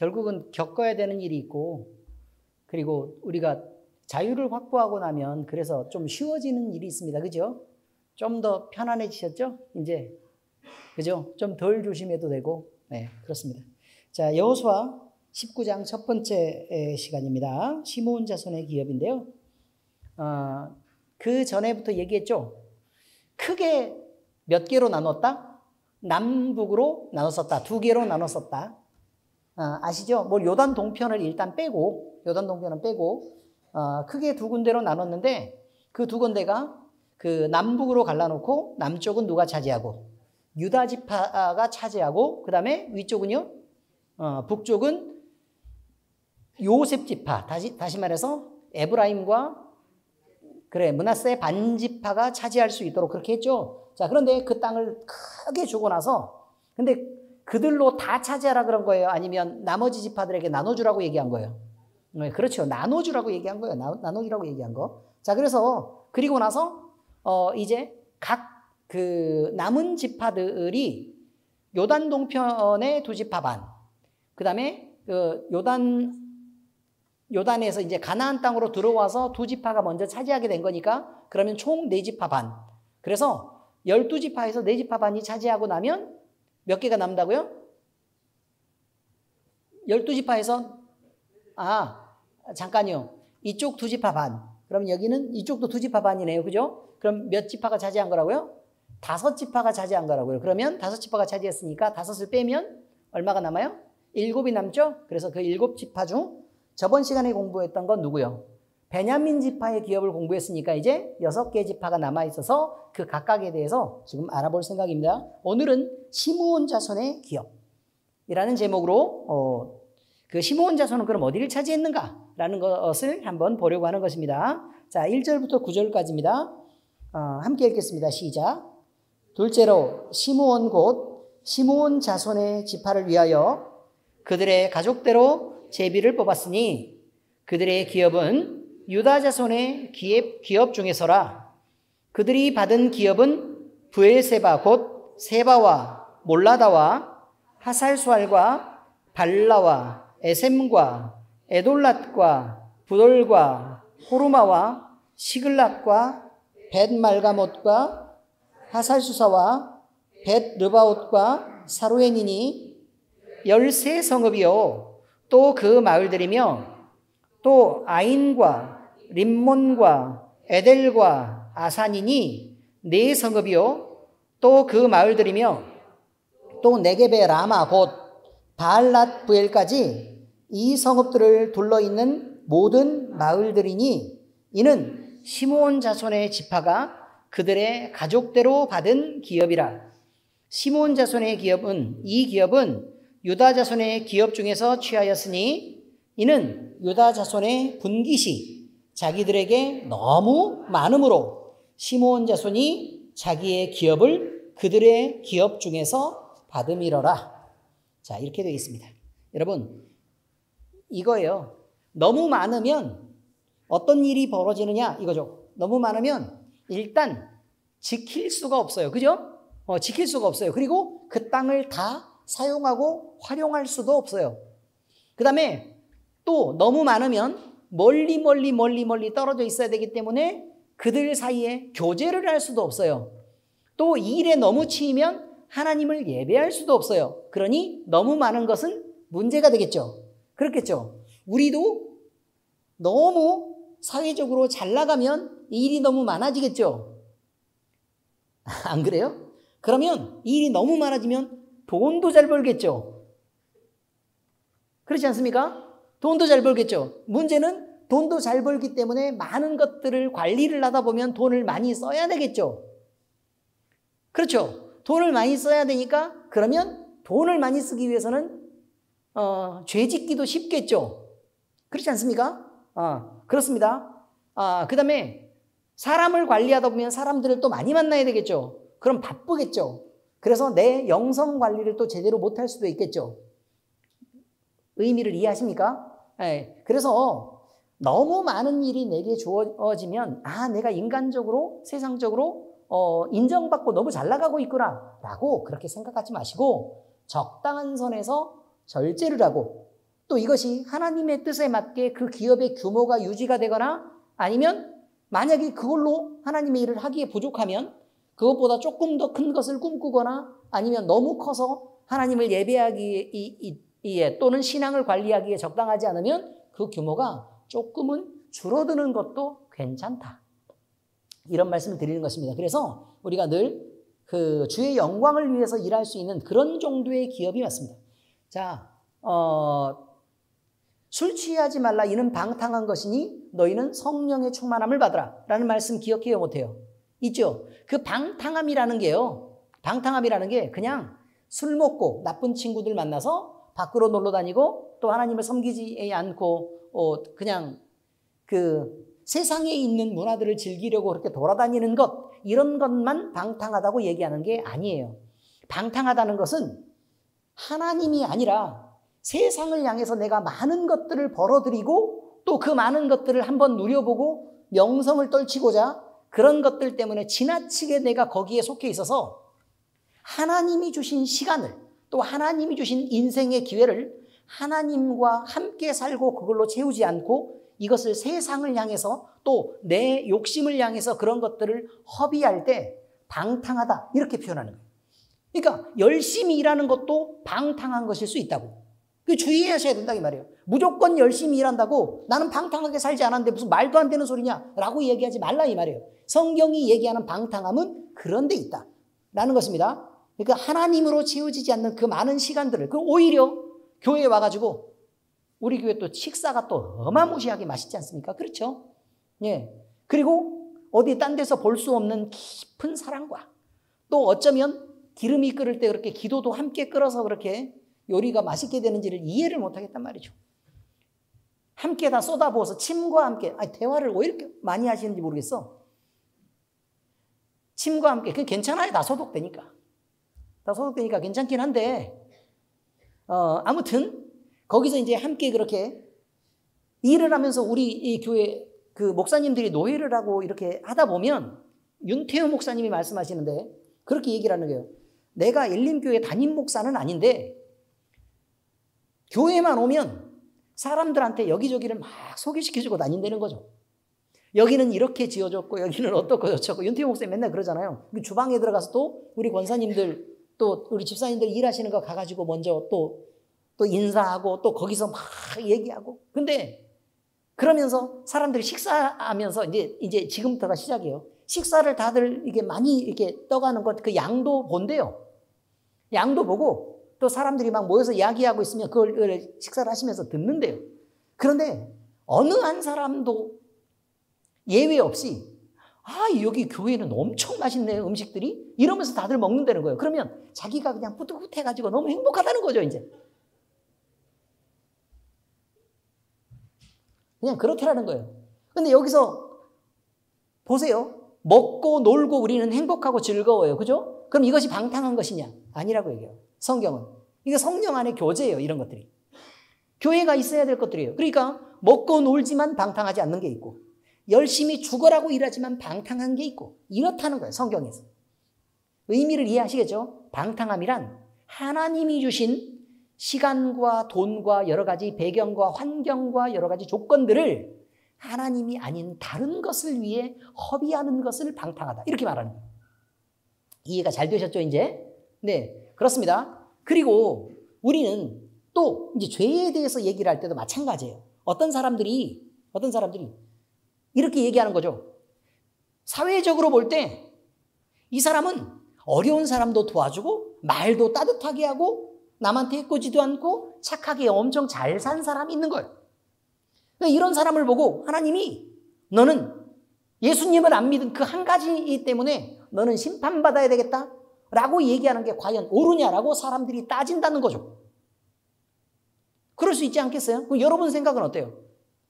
결국은 겪어야 되는 일이 있고, 그리고 우리가 자유를 확보하고 나면 그래서 좀 쉬워지는 일이 있습니다. 그죠? 좀 더 편안해지셨죠? 이제. 그죠? 좀 덜 조심해도 되고. 네, 그렇습니다. 자, 여호수아 19장 첫 번째 시간입니다. 시므온 자손의 기업인데요. 그 전에부터 얘기했죠. 크게 몇 개로 나눴다? 남북으로 나눴었다. 두 개로 나눴었다. 아시죠? 뭐 요단 동편을 일단 빼고, 요단 동편은 빼고, 크게 두 군데로 나눴는데 그 두 군데가 그 남북으로 갈라놓고 남쪽은 누가 차지하고 유다 지파가 차지하고 그 다음에 위쪽은요, 북쪽은 요셉 지파, 다시 말해서 에브라임과 므낫세 반지파가 차지할 수 있도록 그렇게 했죠. 자, 그런데 그 땅을 크게 주고 나서 근데 그들로 다 차지하라 그런 거예요? 아니면 나머지 지파들에게 나눠주라고 얘기한 거예요? 네, 그렇죠. 나눠주라고 얘기한 거예요. 나눠주라고 얘기한 거. 자, 그래서 그리고 나서 이제 각 그 남은 지파들이 요단 동편의 두 지파 반, 그 다음에 그 요단에서 이제 가나안 땅으로 들어와서 두 지파가 먼저 차지하게 된 거니까 그러면 총 네 지파 반. 그래서 12지파에서 네 지파 반이 차지하고 나면 몇 개가 남다고요? 12지파에서 잠깐요. 이쪽 두 지파 반. 그럼 여기는 이쪽도 두 지파 반이네요. 그죠? 그럼 몇 지파가 차지한 거라고요? 5지파가 차지한 거라고요. 그러면 5지파가 차지했으니까 5을 빼면 얼마가 남아요? 7이 남죠? 그래서 그 7지파 중 저번 시간에 공부했던 건 누구요? 베냐민 지파의 기업을 공부했으니까 이제 6개 지파가 남아있어서 그 각각에 대해서 지금 알아볼 생각입니다. 오늘은 시므온 자손의 기업이라는 제목으로 그 시므온 자손은 그럼 어디를 차지했는가라는 것을 한번 보려고 하는 것입니다. 자, 1절부터 9절까지입니다. 함께 읽겠습니다. 시작. 둘째로 시므온 곧 시므온 자손의 지파를 위하여 그들의 가족대로 제비를 뽑았으니 그들의 기업은 유다 자손의 기업 중에서라. 그들이 받은 기업은 브엘세바 곧 세바와 몰라다와 하살수알과 발라와 에셈과 에돌랏과 부돌과 호르마와 시글락과 벳말가못과 하살수사와 벳르바옷과 사루엔이니 13성읍이요 또 그 마을들이며 또 아인과 림몬과 에델과 아산이니 4성읍이요 또 그 마을들이며 또 네겝의 라마 곧 바알랏 부엘까지 이 성읍들을 둘러있는 모든 마을들이니 이는 시므온 자손의 지파가 그들의 가족대로 받은 기업이라. 시므온 자손의 기업은 이 기업은 유다 자손의 기업 중에서 취하였으니 이는 유다 자손의 분깃이 자기들에게 너무 많음으로 시므온 자손이 자기의 기업을 그들의 기업 중에서 받음이러라. 자, 이렇게 되어 있습니다. 여러분, 이거예요. 너무 많으면 어떤 일이 벌어지느냐 이거죠. 너무 많으면 일단 지킬 수가 없어요. 그죠? 지킬 수가 없어요. 그리고 그 땅을 다 사용하고 활용할 수도 없어요. 그 다음에 또 너무 많으면 멀리 떨어져 있어야 되기 때문에 그들 사이에 교제를 할 수도 없어요. 또 일에 너무 치이면 하나님을 예배할 수도 없어요. 그러니 너무 많은 것은 문제가 되겠죠. 그렇겠죠. 우리도 너무 사회적으로 잘 나가면 일이 너무 많아지겠죠. 안 그래요? 그러면 일이 너무 많아지면 돈도 잘 벌겠죠. 그렇지 않습니까? 돈도 잘 벌겠죠. 문제는 돈도 잘 벌기 때문에 많은 것들을 관리를 하다 보면 돈을 많이 써야 되겠죠. 그렇죠. 돈을 많이 써야 되니까 그러면 돈을 많이 쓰기 위해서는 죄 짓기도 쉽겠죠. 그렇지 않습니까? 그렇습니다. 그 다음에 사람을 관리하다 보면 사람들을 또 많이 만나야 되겠죠. 그럼 바쁘겠죠. 그래서 내 영성 관리를 또 제대로 못할 수도 있겠죠. 의미를 이해하십니까? 네. 그래서 너무 많은 일이 내게 주어지면 내가 인간적으로 세상적으로 인정받고 너무 잘 나가고 있구나 라고 그렇게 생각하지 마시고 적당한 선에서 절제를 하고 또 이것이 하나님의 뜻에 맞게 그 기업의 규모가 유지가 되거나 아니면 만약에 그걸로 하나님의 일을 하기에 부족하면 그것보다 조금 더 큰 것을 꿈꾸거나 아니면 너무 커서 하나님을 예배하기에 또는 신앙을 관리하기에 적당하지 않으면 그 규모가 조금은 줄어드는 것도 괜찮다. 이런 말씀을 드리는 것입니다. 그래서 우리가 늘 그 주의 영광을 위해서 일할 수 있는 그런 정도의 기업이 맞습니다. 자, 술 취하지 말라 이는 방탕한 것이니 너희는 성령의 충만함을 받으라 라는 말씀 기억해요 못해요? 있죠? 그 방탕함이라는 게요. 방탕함이라는 게 그냥 술 먹고 나쁜 친구들 만나서 밖으로 놀러 다니고 또 하나님을 섬기지 않고 그냥 그 세상에 있는 문화들을 즐기려고 그렇게 돌아다니는 것 이런 것만 방탕하다고 얘기하는 게 아니에요. 방탕하다는 것은 하나님이 아니라 세상을 향해서 내가 많은 것들을 벌어들이고 또 그 많은 것들을 한번 누려보고 명성을 떨치고자 그런 것들 때문에 지나치게 내가 거기에 속해 있어서 하나님이 주신 시간을 또 하나님이 주신 인생의 기회를 하나님과 함께 살고 그걸로 채우지 않고 이것을 세상을 향해서 또 내 욕심을 향해서 그런 것들을 허비할 때 방탕하다 이렇게 표현하는 거예요. 그러니까 열심히 일하는 것도 방탕한 것일 수 있다고. 주의하셔야 된다 이 말이에요. 무조건 열심히 일한다고 나는 방탕하게 살지 않았는데 무슨 말도 안 되는 소리냐 라고 얘기하지 말라 이 말이에요. 성경이 얘기하는 방탕함은 그런 데 있다 라는 것입니다. 그러니까 하나님으로 채워지지 않는 그 많은 시간들을 오히려 교회에 와가지고 우리 교회 또 식사가 또 어마무시하게 맛있지 않습니까? 그렇죠? 예. 그리고 어디 딴 데서 볼 수 없는 깊은 사랑과 또 어쩌면 기름이 끓을 때 그렇게 기도도 함께 끓어서 그렇게 요리가 맛있게 되는지를 이해를 못하겠단 말이죠. 함께 다 쏟아부어서 침과 함께 대화를 왜 이렇게 많이 하시는지 모르겠어. 침과 함께 그게 괜찮아요. 다 소독되니까. 다 소독되니까 괜찮긴 한데 아무튼 거기서 이제 함께 그렇게 일을 하면서 우리 이 교회 그 목사님들이 노예를 하고 이렇게 하다 보면 윤태호 목사님이 말씀하시는데 그렇게 얘기를 하는 거예요. 내가 일림교회 담임 목사는 아닌데 교회만 오면 사람들한테 여기저기를 막 소개시켜주고 다닌다는 거죠. 여기는 이렇게 지어줬고 여기는 어떻고 저쩌고 윤태호 목사님 맨날 그러잖아요. 주방에 들어가서 또 우리 권사님들 또 우리 집사님들 일하시는 거 가가지고 먼저 또 인사하고 또 거기서 막 얘기하고 근데 그러면서 사람들이 식사하면서 이제 지금부터가 시작이에요. 식사를 다들 이게 많이 이렇게 떠가는 것 그 양도 본대요. 양도 보고 또 사람들이 막 모여서 이야기하고 있으면 그걸 식사를 하시면서 듣는데요. 그런데 어느 한 사람도 예외 없이 여기 교회는 엄청 맛있네요 음식들이 이러면서 다들 먹는다는 거예요. 그러면 자기가 그냥 뿌듯해가지고 너무 행복하다는 거죠 이제. 그냥 그렇게라는 거예요. 근데 여기서 보세요. 먹고 놀고 우리는 행복하고 즐거워요. 그죠? 그럼 이것이 방탕한 것이냐? 아니라고 얘기해요. 성경은. 이게 성령 안의 교제예요. 이런 것들이. 교회가 있어야 될 것들이에요. 그러니까 먹고 놀지만 방탕하지 않는 게 있고 열심히 죽어라고 일하지만 방탕한 게 있고 이렇다는 거예요. 성경에서. 의미를 이해하시겠죠? 방탕함이란 하나님이 주신 시간과 돈과 여러 가지 배경과 환경과 여러 가지 조건들을 하나님이 아닌 다른 것을 위해 허비하는 것을 방탕하다. 이렇게 말하는 거예요. 이해가 잘 되셨죠, 이제? 네, 그렇습니다. 그리고 우리는 또 이제 죄에 대해서 얘기를 할 때도 마찬가지예요. 어떤 사람들이 이렇게 얘기하는 거죠. 사회적으로 볼 때 이 사람은 어려운 사람도 도와주고 말도 따뜻하게 하고 남한테 해코지도 않고 착하게 엄청 잘 산 사람이 있는 거예요. 그러니까 이런 사람을 보고 하나님이 너는 예수님을 안 믿은 그 한 가지 때문에 너는 심판받아야 되겠다 라고 얘기하는 게 과연 옳으냐라고 사람들이 따진다는 거죠. 그럴 수 있지 않겠어요? 그럼 여러분 생각은 어때요?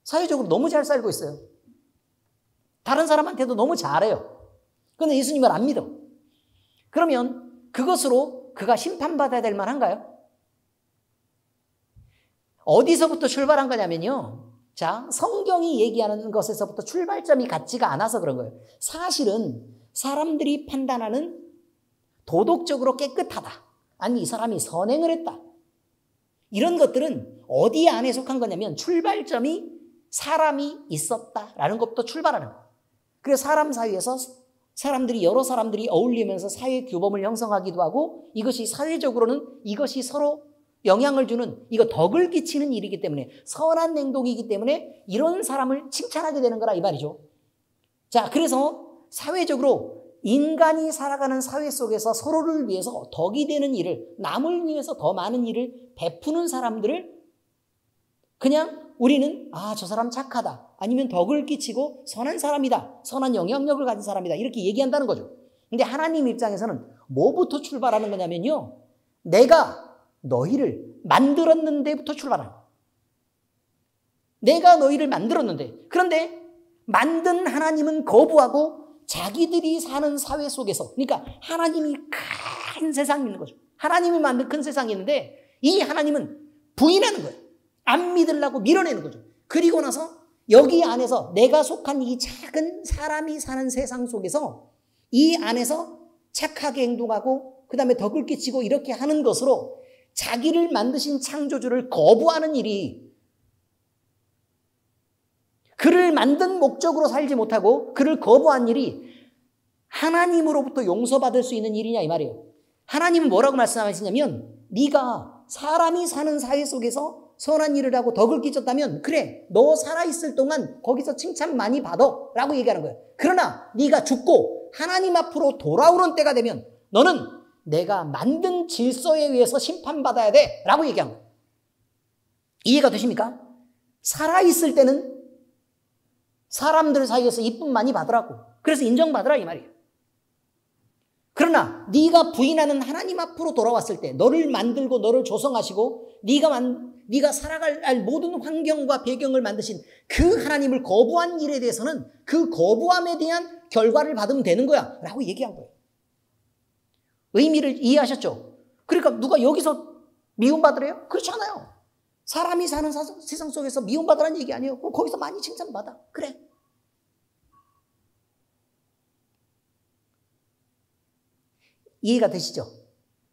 사회적으로 너무 잘 살고 있어요. 다른 사람한테도 너무 잘해요. 그런데 예수님을 안 믿어. 그러면 그것으로 그가 심판받아야 될 만한가요? 어디서부터 출발한 거냐면요. 자, 성경이 얘기하는 것에서부터 출발점이 같지가 않아서 그런 거예요. 사실은 사람들이 판단하는 도덕적으로 깨끗하다. 아니, 이 사람이 선행을 했다. 이런 것들은 어디 안에 속한 거냐면 출발점이 사람이 있었다라는 것부터 출발하는 거예요. 그래서 사람 사이에서 여러 사람들이 어울리면서 사회 규범을 형성하기도 하고 이것이 사회적으로는 이것이 서로 영향을 주는 이거 덕을 끼치는 일이기 때문에 선한 행동이기 때문에 이런 사람을 칭찬하게 되는 거라 이 말이죠. 자, 그래서 사회적으로 인간이 살아가는 사회 속에서 서로를 위해서 덕이 되는 일을 남을 위해서 더 많은 일을 베푸는 사람들을 그냥 우리는 저 사람 착하다 아니면 덕을 끼치고 선한 사람이다 선한 영향력을 가진 사람이다 이렇게 얘기한다는 거죠. 근데 하나님 입장에서는 뭐부터 출발하는 거냐면요 내가 너희를 만들었는데부터 출발하는 거예요. 내가 너희를 만들었는데 그런데 만든 하나님은 거부하고 자기들이 사는 사회 속에서 그러니까 하나님이 큰 세상이 있는 거죠. 하나님이 만든 큰 세상이 있는데 이 하나님은 부인하는 거예요. 안 믿으려고 밀어내는 거죠. 그리고 나서 여기 안에서 내가 속한 이 작은 사람이 사는 세상 속에서 이 안에서 착하게 행동하고 그 다음에 덕을 끼치고 이렇게 하는 것으로 자기를 만드신 창조주를 거부하는 일이 그를 만든 목적으로 살지 못하고 그를 거부한 일이 하나님으로부터 용서받을 수 있는 일이냐 이 말이에요. 하나님은 뭐라고 말씀하시냐면 네가 사람이 사는 사회 속에서 선한 일을 하고 덕을 끼쳤다면 그래 너 살아있을 동안 거기서 칭찬 많이 받아 라고 얘기하는 거예요. 그러나 네가 죽고 하나님 앞으로 돌아오는 때가 되면 너는 내가 만든 질서에 의해서 심판받아야 돼 라고 얘기한 거예요. 이해가 되십니까? 살아있을 때는 사람들 사이에서 이쁨 많이 받으라고 그래서 인정받으라 이 말이에요. 그러나 네가 부인하는 하나님 앞으로 돌아왔을 때 너를 만들고 너를 조성하시고 네가 살아갈 모든 환경과 배경을 만드신 그 하나님을 거부한 일에 대해서는 그 거부함에 대한 결과를 받으면 되는 거야 라고 얘기한 거예요. 의미를 이해하셨죠? 그러니까 누가 여기서 미움받으래요? 그렇지 않아요. 사람이 사는 세상 속에서 미움받으라는 얘기 아니에요. 거기서 많이 칭찬받아. 그래. 이해가 되시죠?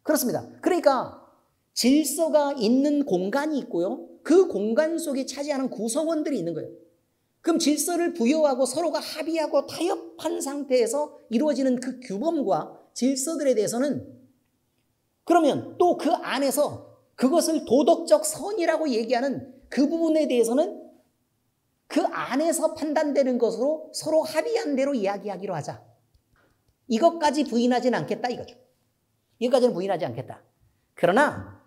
그렇습니다. 그러니까 질서가 있는 공간이 있고요. 그 공간 속에 차지하는 구성원들이 있는 거예요. 그럼 질서를 부여하고 서로가 합의하고 타협한 상태에서 이루어지는 그 규범과 질서들에 대해서는 그러면 또 그 안에서 그것을 도덕적 선이라고 얘기하는 그 부분에 대해서는 그 안에서 판단되는 것으로 서로 합의한 대로 이야기하기로 하자. 이것까지 부인하진 않겠다 이거죠. 이것까지는 부인하지 않겠다. 그러나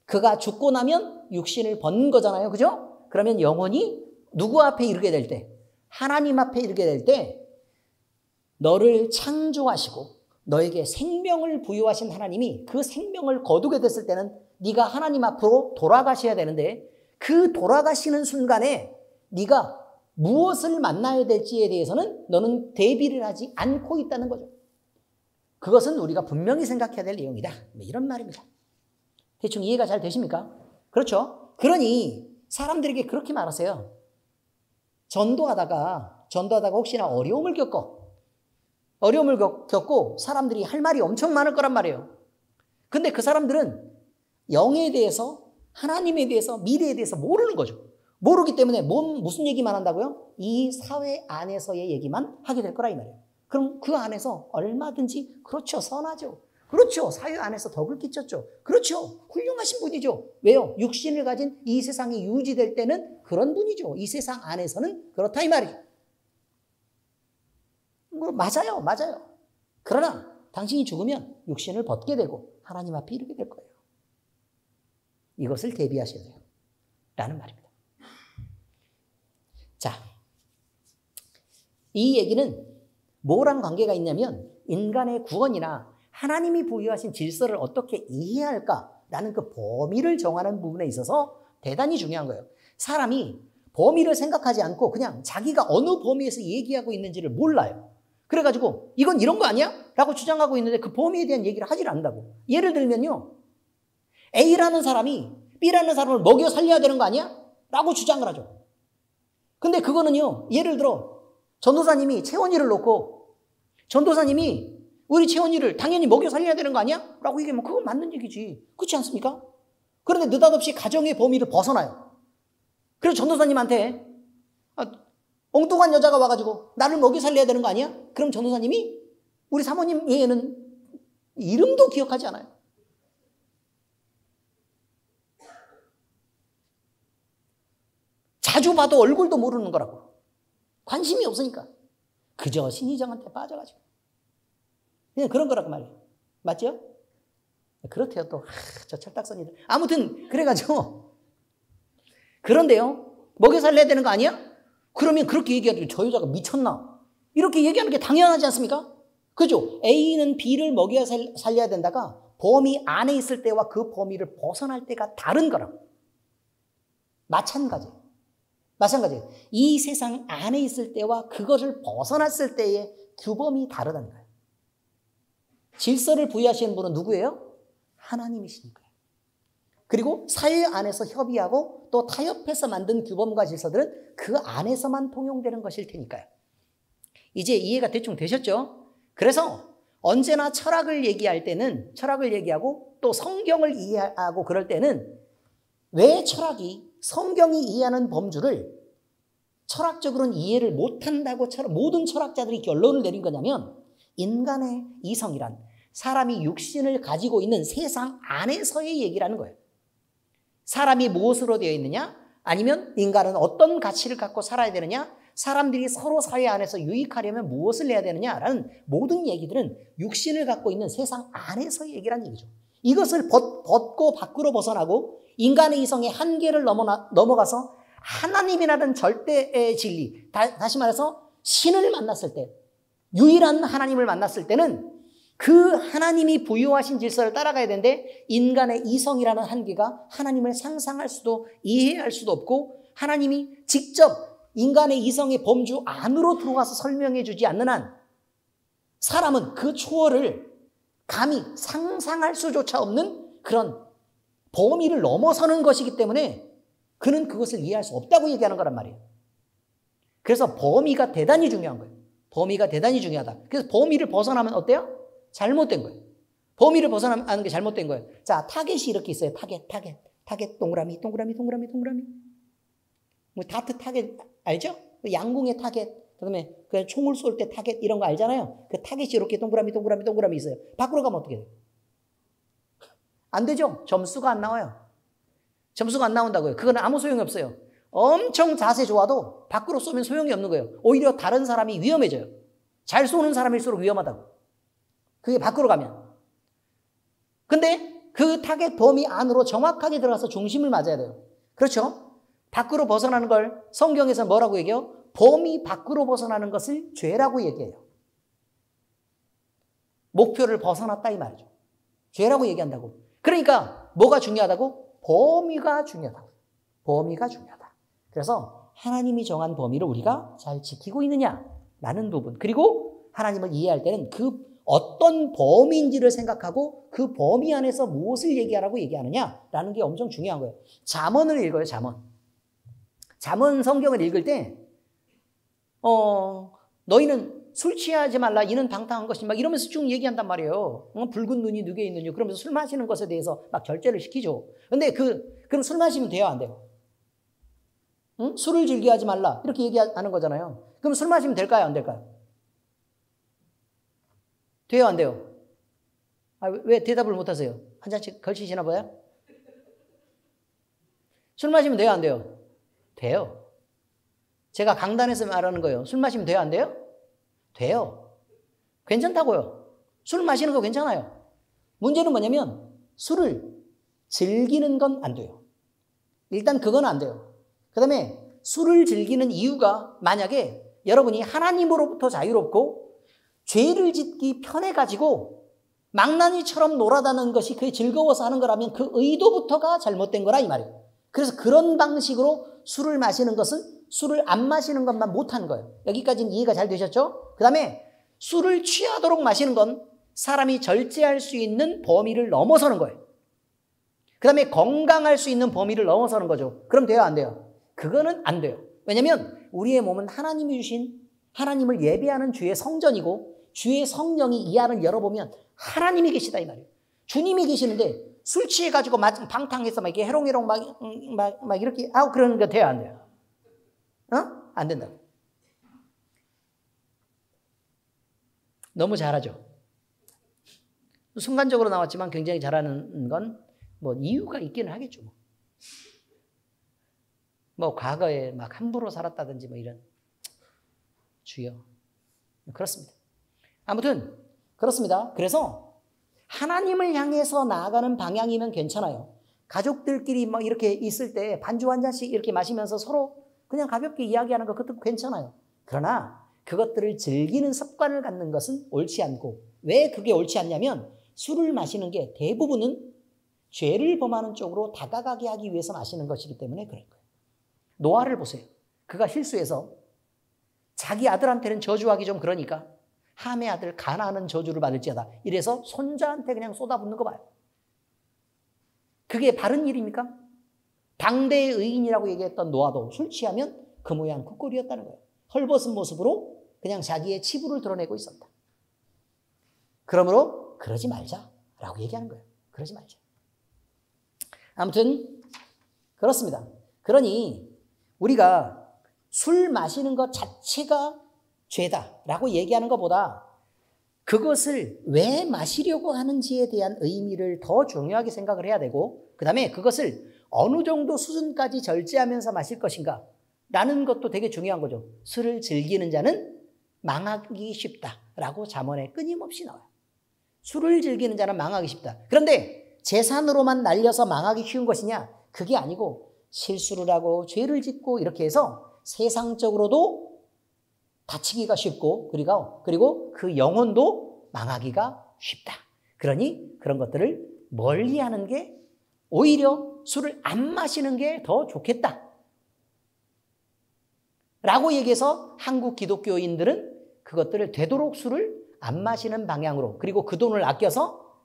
그가 죽고 나면 육신을 번 거잖아요. 그죠? 그러면 영혼이 누구 앞에 이르게 될 때? 하나님 앞에 이르게 될 때 너를 창조하시고 너에게 생명을 부여하신 하나님이 그 생명을 거두게 됐을 때는 네가 하나님 앞으로 돌아가셔야 되는데 그 돌아가시는 순간에 네가 무엇을 만나야 될지에 대해서는 너는 대비를 하지 않고 있다는 거죠. 그것은 우리가 분명히 생각해야 될 내용이다. 이런 말입니다. 대충 이해가 잘 되십니까? 그렇죠? 그러니 사람들에게 그렇게 말하세요. 전도하다가 혹시나 어려움을 겪고 사람들이 할 말이 엄청 많을 거란 말이에요. 근데 그 사람들은 영에 대해서 하나님에 대해서 미래에 대해서 모르는 거죠. 모르기 때문에 무슨 얘기만 한다고요? 이 사회 안에서의 얘기만 하게 될 거라 이 말이에요. 그럼 그 안에서 얼마든지 그렇죠. 선하죠. 그렇죠. 사회 안에서 덕을 끼쳤죠. 그렇죠. 훌륭하신 분이죠. 왜요? 육신을 가진 이 세상이 유지될 때는 그런 분이죠. 이 세상 안에서는 그렇다 이 말이죠. 맞아요. 그러나 당신이 죽으면 육신을 벗게 되고 하나님 앞에 이르게 될 거예요. 이것을 대비하셔야 돼요. 라는 말입니다. 자, 이 얘기는 뭐랑 관계가 있냐면 인간의 구원이나 하나님이 부여하신 질서를 어떻게 이해해야 할까라는 그 범위를 정하는 부분에 있어서 대단히 중요한 거예요. 사람이 범위를 생각하지 않고 그냥 자기가 어느 범위에서 얘기하고 있는지를 몰라요. 그래가지고 이건 이런 거 아니야? 라고 주장하고 있는데 그 범위에 대한 얘기를 하질 않는다고. 예를 들면요. A라는 사람이 B라는 사람을 먹여 살려야 되는 거 아니야? 라고 주장을 하죠. 근데 그거는요. 예를 들어 전도사님이 채원이를 놓고 전도사님이 우리 채원이를 당연히 먹여 살려야 되는 거 아니야? 라고 얘기하면 그건 맞는 얘기지. 그렇지 않습니까? 그런데 느닷없이 가정의 범위를 벗어나요. 그래서 전도사님한테 엉뚱한 여자가 와가지고 나를 먹여 살려야 되는 거 아니야? 그럼 전도사님이 우리 사모님 외에는 이름도 기억하지 않아요. 자주 봐도 얼굴도 모르는 거라고. 관심이 없으니까. 그저 신의정한테 빠져가지고. 그냥 그런 거라고 말이에요. 맞죠? 그렇대요 또. 저 철딱선이들. 아무튼 그래가지고 그런데요. 먹여 살려야 되는 거 아니야? 그러면 그렇게 얘기하면 저 여자가 미쳤나? 이렇게 얘기하는 게 당연하지 않습니까? 그죠? A는 B를 먹여 살려야 된다가 범위 안에 있을 때와 그 범위를 벗어날 때가 다른 거라고. 마찬가지예요. 이 세상 안에 있을 때와 그것을 벗어났을 때의 규범이 다르다는 거예요. 질서를 부여하시는 분은 누구예요? 하나님이시니까요. 그리고 사회 안에서 협의하고 또 타협해서 만든 규범과 질서들은 그 안에서만 통용되는 것일 테니까요. 이제 이해가 대충 되셨죠? 그래서 언제나 철학을 얘기하고 또 성경을 이해하고 그럴 때는 왜 철학이 성경이 이해하는 범주를 철학적으로는 이해를 못한다고 모든 철학자들이 결론을 내린 거냐면 인간의 이성이란 사람이 육신을 가지고 있는 세상 안에서의 얘기라는 거예요. 사람이 무엇으로 되어 있느냐? 아니면 인간은 어떤 가치를 갖고 살아야 되느냐? 사람들이 서로 사회 안에서 유익하려면 무엇을 해야 되느냐라는 모든 얘기들은 육신을 갖고 있는 세상 안에서의 얘기라는 얘기죠. 이것을 벗고 밖으로 벗어나고 인간의 이성의 한계를 넘어가서 하나님이라는 절대의 진리, 다시 말해서 신을 만났을 때, 유일한 하나님을 만났을 때는 그 하나님이 부여하신 질서를 따라가야 되는데 인간의 이성이라는 한계가 하나님을 상상할 수도 이해할 수도 없고 하나님이 직접 인간의 이성의 범주 안으로 들어가서 설명해 주지 않는 한 사람은 그 초월을 감히 상상할 수조차 없는 그런 범위를 넘어서는 것이기 때문에 그는 그것을 이해할 수 없다고 얘기하는 거란 말이에요. 그래서 범위가 대단히 중요한 거예요. 범위가 대단히 중요하다. 그래서 범위를 벗어나면 어때요? 잘못된 거예요. 범위를 벗어나는 게 잘못된 거예요. 자, 타겟이 이렇게 있어요. 타겟, 동그라미. 뭐 다트 타겟 알죠? 양궁의 타겟, 그다음에 그 총을 쏠 때 타겟 이런 거 알잖아요. 그 타겟이 이렇게 동그라미 있어요. 밖으로 가면 어떻게 돼요? 안 되죠. 점수가 안 나와요. 점수가 안 나온다고요. 그건 아무 소용이 없어요. 엄청 자세 좋아도 밖으로 쏘면 소용이 없는 거예요. 오히려 다른 사람이 위험해져요. 잘 쏘는 사람일수록 위험하다고. 그게 밖으로 가면. 근데 그 타겟 범위 안으로 정확하게 들어가서 중심을 맞아야 돼요. 그렇죠? 밖으로 벗어나는 걸 성경에서 뭐라고 얘기해요? 범위 밖으로 벗어나는 것을 죄라고 얘기해요. 목표를 벗어났다 이 말이죠. 죄라고 얘기한다고. 그러니까 뭐가 중요하다고? 범위가 중요하다고. 범위가 중요하다. 그래서 하나님이 정한 범위를 우리가 잘 지키고 있느냐라는 부분. 그리고 하나님을 이해할 때는 그 어떤 범위인지를 생각하고 그 범위 안에서 무엇을 얘기하라고 얘기하느냐라는 게 엄청 중요한 거예요. 잠언을 읽어요. 잠언 성경을 읽을 때 너희는 술 취하지 말라 이는 방탕한 것이 막 이러면서 쭉 얘기한단 말이에요. 붉은 눈이 누게 있느냐 그러면서 술 마시는 것에 대해서 막 절제를 시키죠. 근데 그럼 술 마시면 돼요 안 돼요? 응? 술을 즐겨하지 말라 이렇게 얘기하는 거잖아요. 그럼 술 마시면 될까요 안 될까요? 돼요 안 돼요? 왜 대답을 못 하세요? 한 잔씩 걸치시나 봐요? 술 마시면 돼요 안 돼요? 돼요. 제가 강단에서 말하는 거예요. 술 마시면 돼요 안 돼요? 돼요. 괜찮다고요. 술 마시는 거 괜찮아요. 문제는 뭐냐면 술을 즐기는 건 안 돼요. 일단 그건 안 돼요. 그 다음에 술을 즐기는 이유가 만약에 여러분이 하나님으로부터 자유롭고 죄를 짓기 편해가지고 망나니처럼 놀아다는 것이 그게 즐거워서 하는 거라면 그 의도부터가 잘못된 거라 이 말이에요. 그래서 그런 방식으로 술을 마시는 것은 술을 안 마시는 것만 못한 거예요. 여기까지는 이해가 잘 되셨죠? 그 다음에 술을 취하도록 마시는 건 사람이 절제할 수 있는 범위를 넘어서는 거예요. 그 다음에 건강할 수 있는 범위를 넘어서는 거죠. 그럼 돼요 안 돼요? 그거는 안 돼요. 왜냐하면 우리의 몸은 하나님이 주신 하나님을 예배하는 주의 성전이고 주의 성령이 이 안을 열어보면 하나님이 계시다 이 말이에요. 주님이 계시는데 술 취해가지고 방탕해서 막 이렇게 해롱해롱 막 이렇게 하고 그러는 거 돼요, 안 돼요? 안 된다. 너무 잘하죠. 순간적으로 나왔지만 굉장히 잘하는 건 뭐 이유가 있기는 하겠죠. 뭐 과거에 막 함부로 살았다든지 뭐 이런. 주여. 그렇습니다. 아무튼 그렇습니다. 그래서 하나님을 향해서 나아가는 방향이면 괜찮아요. 가족들끼리 막 이렇게 있을 때 반주 한 잔씩 이렇게 마시면서 서로 그냥 가볍게 이야기하는 거 그것도 괜찮아요. 그러나 그것들을 즐기는 습관을 갖는 것은 옳지 않고, 왜 그게 옳지 않냐면 술을 마시는 게 대부분은 죄를 범하는 쪽으로 다가가게 하기 위해서 마시는 것이기 때문에 그럴 거예요. 노아를 보세요. 그가 실수해서 자기 아들한테는 저주하기 좀 그러니까 함의 아들 가나안은 저주를 받을지어다. 이래서 손자한테 그냥 쏟아붓는 거 봐요. 그게 바른 일입니까? 당대의 의인이라고 얘기했던 노아도 술 취하면 그 모양 그 꼴이었다는 거예요. 헐벗은 모습으로 그냥 자기의 치부를 드러내고 있었다. 그러므로 그러지 말자라고 얘기하는 거예요. 그러지 말자. 아무튼 그렇습니다. 그러니 우리가 술 마시는 것 자체가 죄다라고 얘기하는 것보다 그것을 왜 마시려고 하는지에 대한 의미를 더 중요하게 생각을 해야 되고, 그 다음에 그것을 어느 정도 수준까지 절제하면서 마실 것인가 라는 것도 되게 중요한 거죠. 술을 즐기는 자는 망하기 쉽다라고 잠언에 끊임없이 나와요. 술을 즐기는 자는 망하기 쉽다. 그런데 재산으로만 날려서 망하기 쉬운 것이냐? 그게 아니고 실수를 하고 죄를 짓고 이렇게 해서 세상적으로도 다치기가 쉽고 그리고 그 영혼도 망하기가 쉽다. 그러니 그런 것들을 멀리하는 게 오히려 술을 안 마시는 게 더 좋겠다 라고 얘기해서 한국 기독교인들은 그것들을 되도록 술을 안 마시는 방향으로, 그리고 그 돈을 아껴서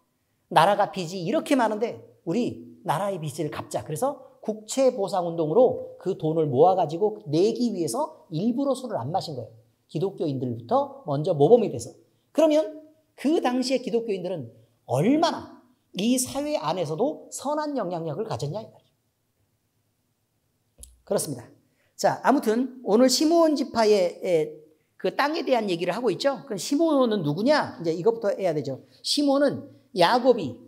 나라가 빚이 이렇게 많은데 우리 나라의 빚을 갚자. 그래서 국채보상운동으로 그 돈을 모아가지고 내기 위해서 일부러 술을 안 마신 거예요. 기독교인들부터 먼저 모범이 돼서. 그러면 그 당시에 기독교인들은 얼마나 이 사회 안에서도 선한 영향력을 가졌냐 이 말이죠. 그렇습니다. 자, 아무튼 오늘 시므온 지파의 그 땅에 대한 얘기를 하고 있죠. 그럼 시므온은 누구냐? 이제 이것부터 해야 되죠. 시므온은 야곱이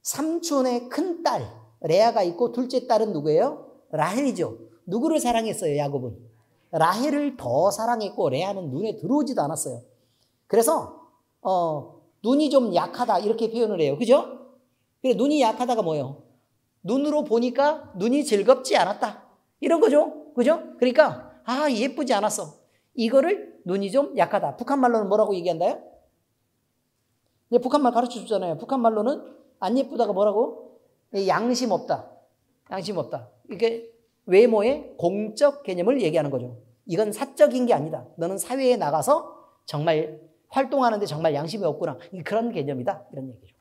삼촌의 큰 딸 레아가 있고 둘째 딸은 누구예요? 라헬이죠. 누구를 사랑했어요, 야곱은? 라헬을 더 사랑했고 레아는 눈에 들어오지도 않았어요. 그래서 눈이 좀 약하다 이렇게 표현을 해요. 그죠? 그래, 눈이 약하다가 뭐예요? 눈으로 보니까 눈이 즐겁지 않았다. 이런 거죠. 그죠? 그러니까 예쁘지 않았어. 이거를 눈이 좀 약하다. 북한 말로는 뭐라고 얘기한다요? 근데 북한 말 가르쳐 주잖아요. 북한 말로는 안 예쁘다가 뭐라고? 양심 없다. 양심 없다. 이게 외모의 공적 개념을 얘기하는 거죠. 이건 사적인 게 아니다. 너는 사회에 나가서 정말 활동하는데 정말 양심이 없구나. 그런 개념이다. 이런 얘기죠.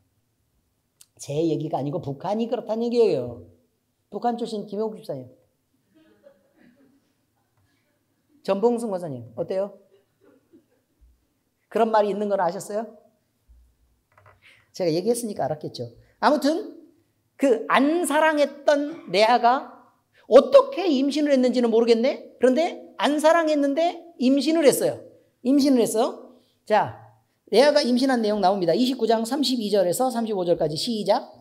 제 얘기가 아니고 북한이 그렇다는 얘기예요. 북한 출신 김용국 집사님. 전봉승 권사님 어때요? 그런 말이 있는 건 아셨어요? 제가 얘기했으니까 알았겠죠. 아무튼 그 안 사랑했던 레아가 어떻게 임신을 했는지는 모르겠네. 그런데 안 사랑했는데 임신을 했어요. 임신을 했어요. 자, 레아가 임신한 내용 나옵니다. 29장 32절에서 35절까지 시작.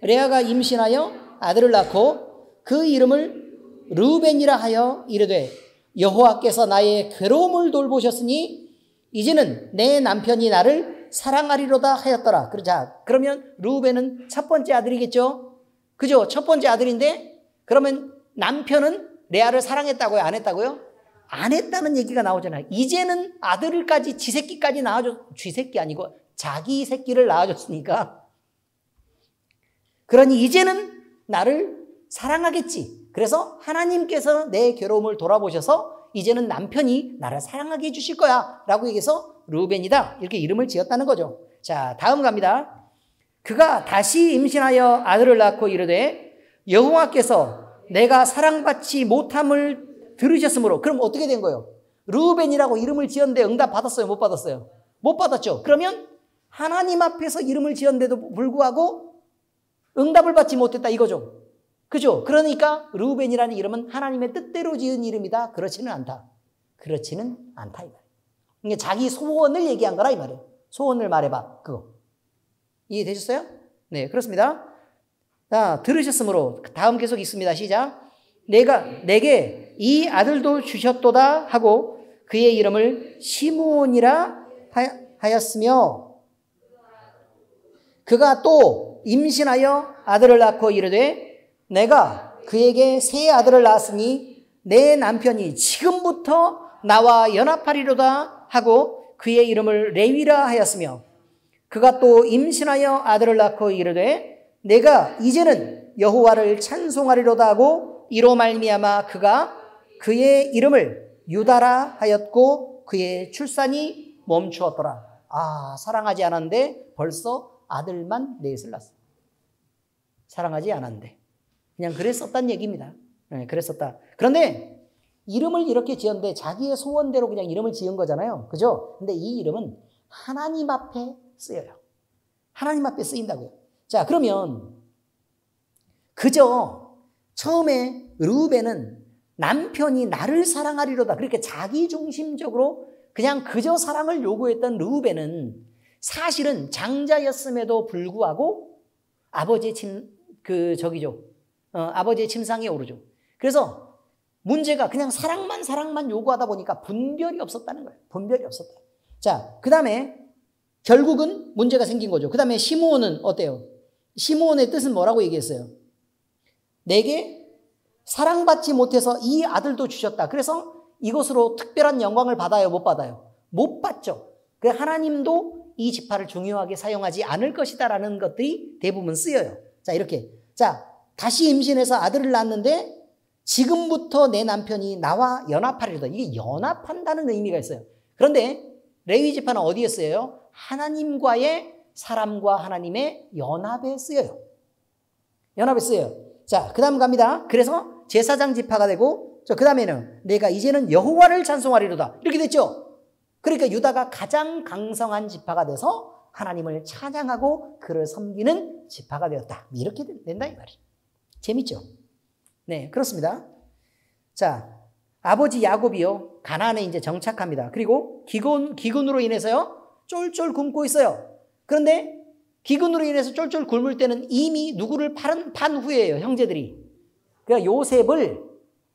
레아가 임신하여 아들을 낳고 그 이름을 르우벤이라 하여 이르되 여호와께서 나의 괴로움을 돌보셨으니 이제는 내 남편이 나를 사랑하리로다 하였더라. 자, 그러면 르우벤은 첫 번째 아들이겠죠? 그죠? 첫 번째 아들인데 그러면 남편은 레아를 사랑했다고요? 안 했다고요? 안 했다는 얘기가 나오잖아요. 이제는 아들까지 지새끼까지 쥐새끼 아니고 자기 새끼를 낳아줬으니까 그러니 이제는 나를 사랑하겠지. 그래서 하나님께서 내 괴로움을 돌아보셔서 이제는 남편이 나를 사랑하게 해주실 거야 라고 얘기해서 르우벤이다 이렇게 이름을 지었다는 거죠. 자, 다음 갑니다. 그가 다시 임신하여 아들을 낳고 이르되 여호와께서 내가 사랑받지 못함을 들으셨으므로. 그럼 어떻게 된 거예요? 르우벤이라고 이름을 지었는데 응답 받았어요? 못 받았어요? 못 받았죠. 그러면 하나님 앞에서 이름을 지었는데도 불구하고 응답을 받지 못했다 이거죠. 그죠? 그러니까 르우벤이라는 이름은 하나님의 뜻대로 지은 이름이다. 그렇지는 않다. 그렇지는 않다 이 말이에요. 이게 자기 소원을 얘기한 거라 이 말이에요. 소원을 말해봐. 그거. 이해되셨어요? 네, 그렇습니다. 자, 들으셨으므로 다음 계속 있습니다. 시작. 내게 이 아들도 주셨도다 하고 그의 이름을 시므온이라 하였으며 그가 또 임신하여 아들을 낳고 이르되 내가 그에게 새 아들을 낳았으니 내 남편이 지금부터 나와 연합하리로다 하고 그의 이름을 레위라 하였으며 그가 또 임신하여 아들을 낳고 이르되 내가 이제는 여호와를 찬송하리로다 하고 이로 말미암아 그가 그의 이름을 유다라 하였고 그의 출산이 멈추었더라. 아, 사랑하지 않았는데 벌써 아들만 넷을 낳았어. 사랑하지 않았는데 그냥 그랬었단 얘기입니다. 네, 그랬었다. 그런데 이름을 이렇게 지었는데 자기의 소원대로 그냥 이름을 지은 거잖아요. 그죠? 근데 이 이름은 하나님 앞에 쓰여요. 하나님 앞에 쓰인다고요. 자, 그러면 그저 처음에 르우벤은 남편이 나를 사랑하리로다. 그렇게 자기중심적으로 그냥 그저 사랑을 요구했던 르우벤은 사실은 장자였음에도 불구하고 아버지의 아버지의 침상에 오르죠. 그래서 문제가 그냥 사랑만 요구하다 보니까 분별이 없었다는 거예요. 분별이 없었다. 자, 그 다음에 결국은 문제가 생긴 거죠. 그 다음에 시므온은 어때요? 시므온의 뜻은 뭐라고 얘기했어요? 내게 사랑받지 못해서 이 아들도 주셨다. 그래서 이것으로 특별한 영광을 받아요? 못 받아요? 못 받죠. 그래서 하나님도 이 지파를 중요하게 사용하지 않을 것이다라는 것들이 대부분 쓰여요. 자, 이렇게. 자, 다시 임신해서 아들을 낳았는데 지금부터 내 남편이 나와 연합하리로다. 이게 연합한다는 의미가 있어요. 그런데 레위 지파는 어디에 쓰여요? 하나님과의 사람과 하나님의 연합에 쓰여요. 연합에 쓰여요. 자, 그 다음 갑니다. 그래서 제사장 지파가 되고, 그 다음에는 내가 이제는 여호와를 찬송하리로다. 이렇게 됐죠? 그러니까 유다가 가장 강성한 지파가 돼서 하나님을 찬양하고 그를 섬기는 지파가 되었다. 이렇게 된다 이 말이에요. 재밌죠? 네, 그렇습니다. 자, 아버지 야곱이요, 가나안에 이제 정착합니다. 그리고 기근으로 인해서요, 쫄쫄 굶고 있어요. 그런데 기근으로 인해서 쫄쫄 굶을 때는 이미 누구를 판 후에예요, 형제들이. 그러니까 요셉을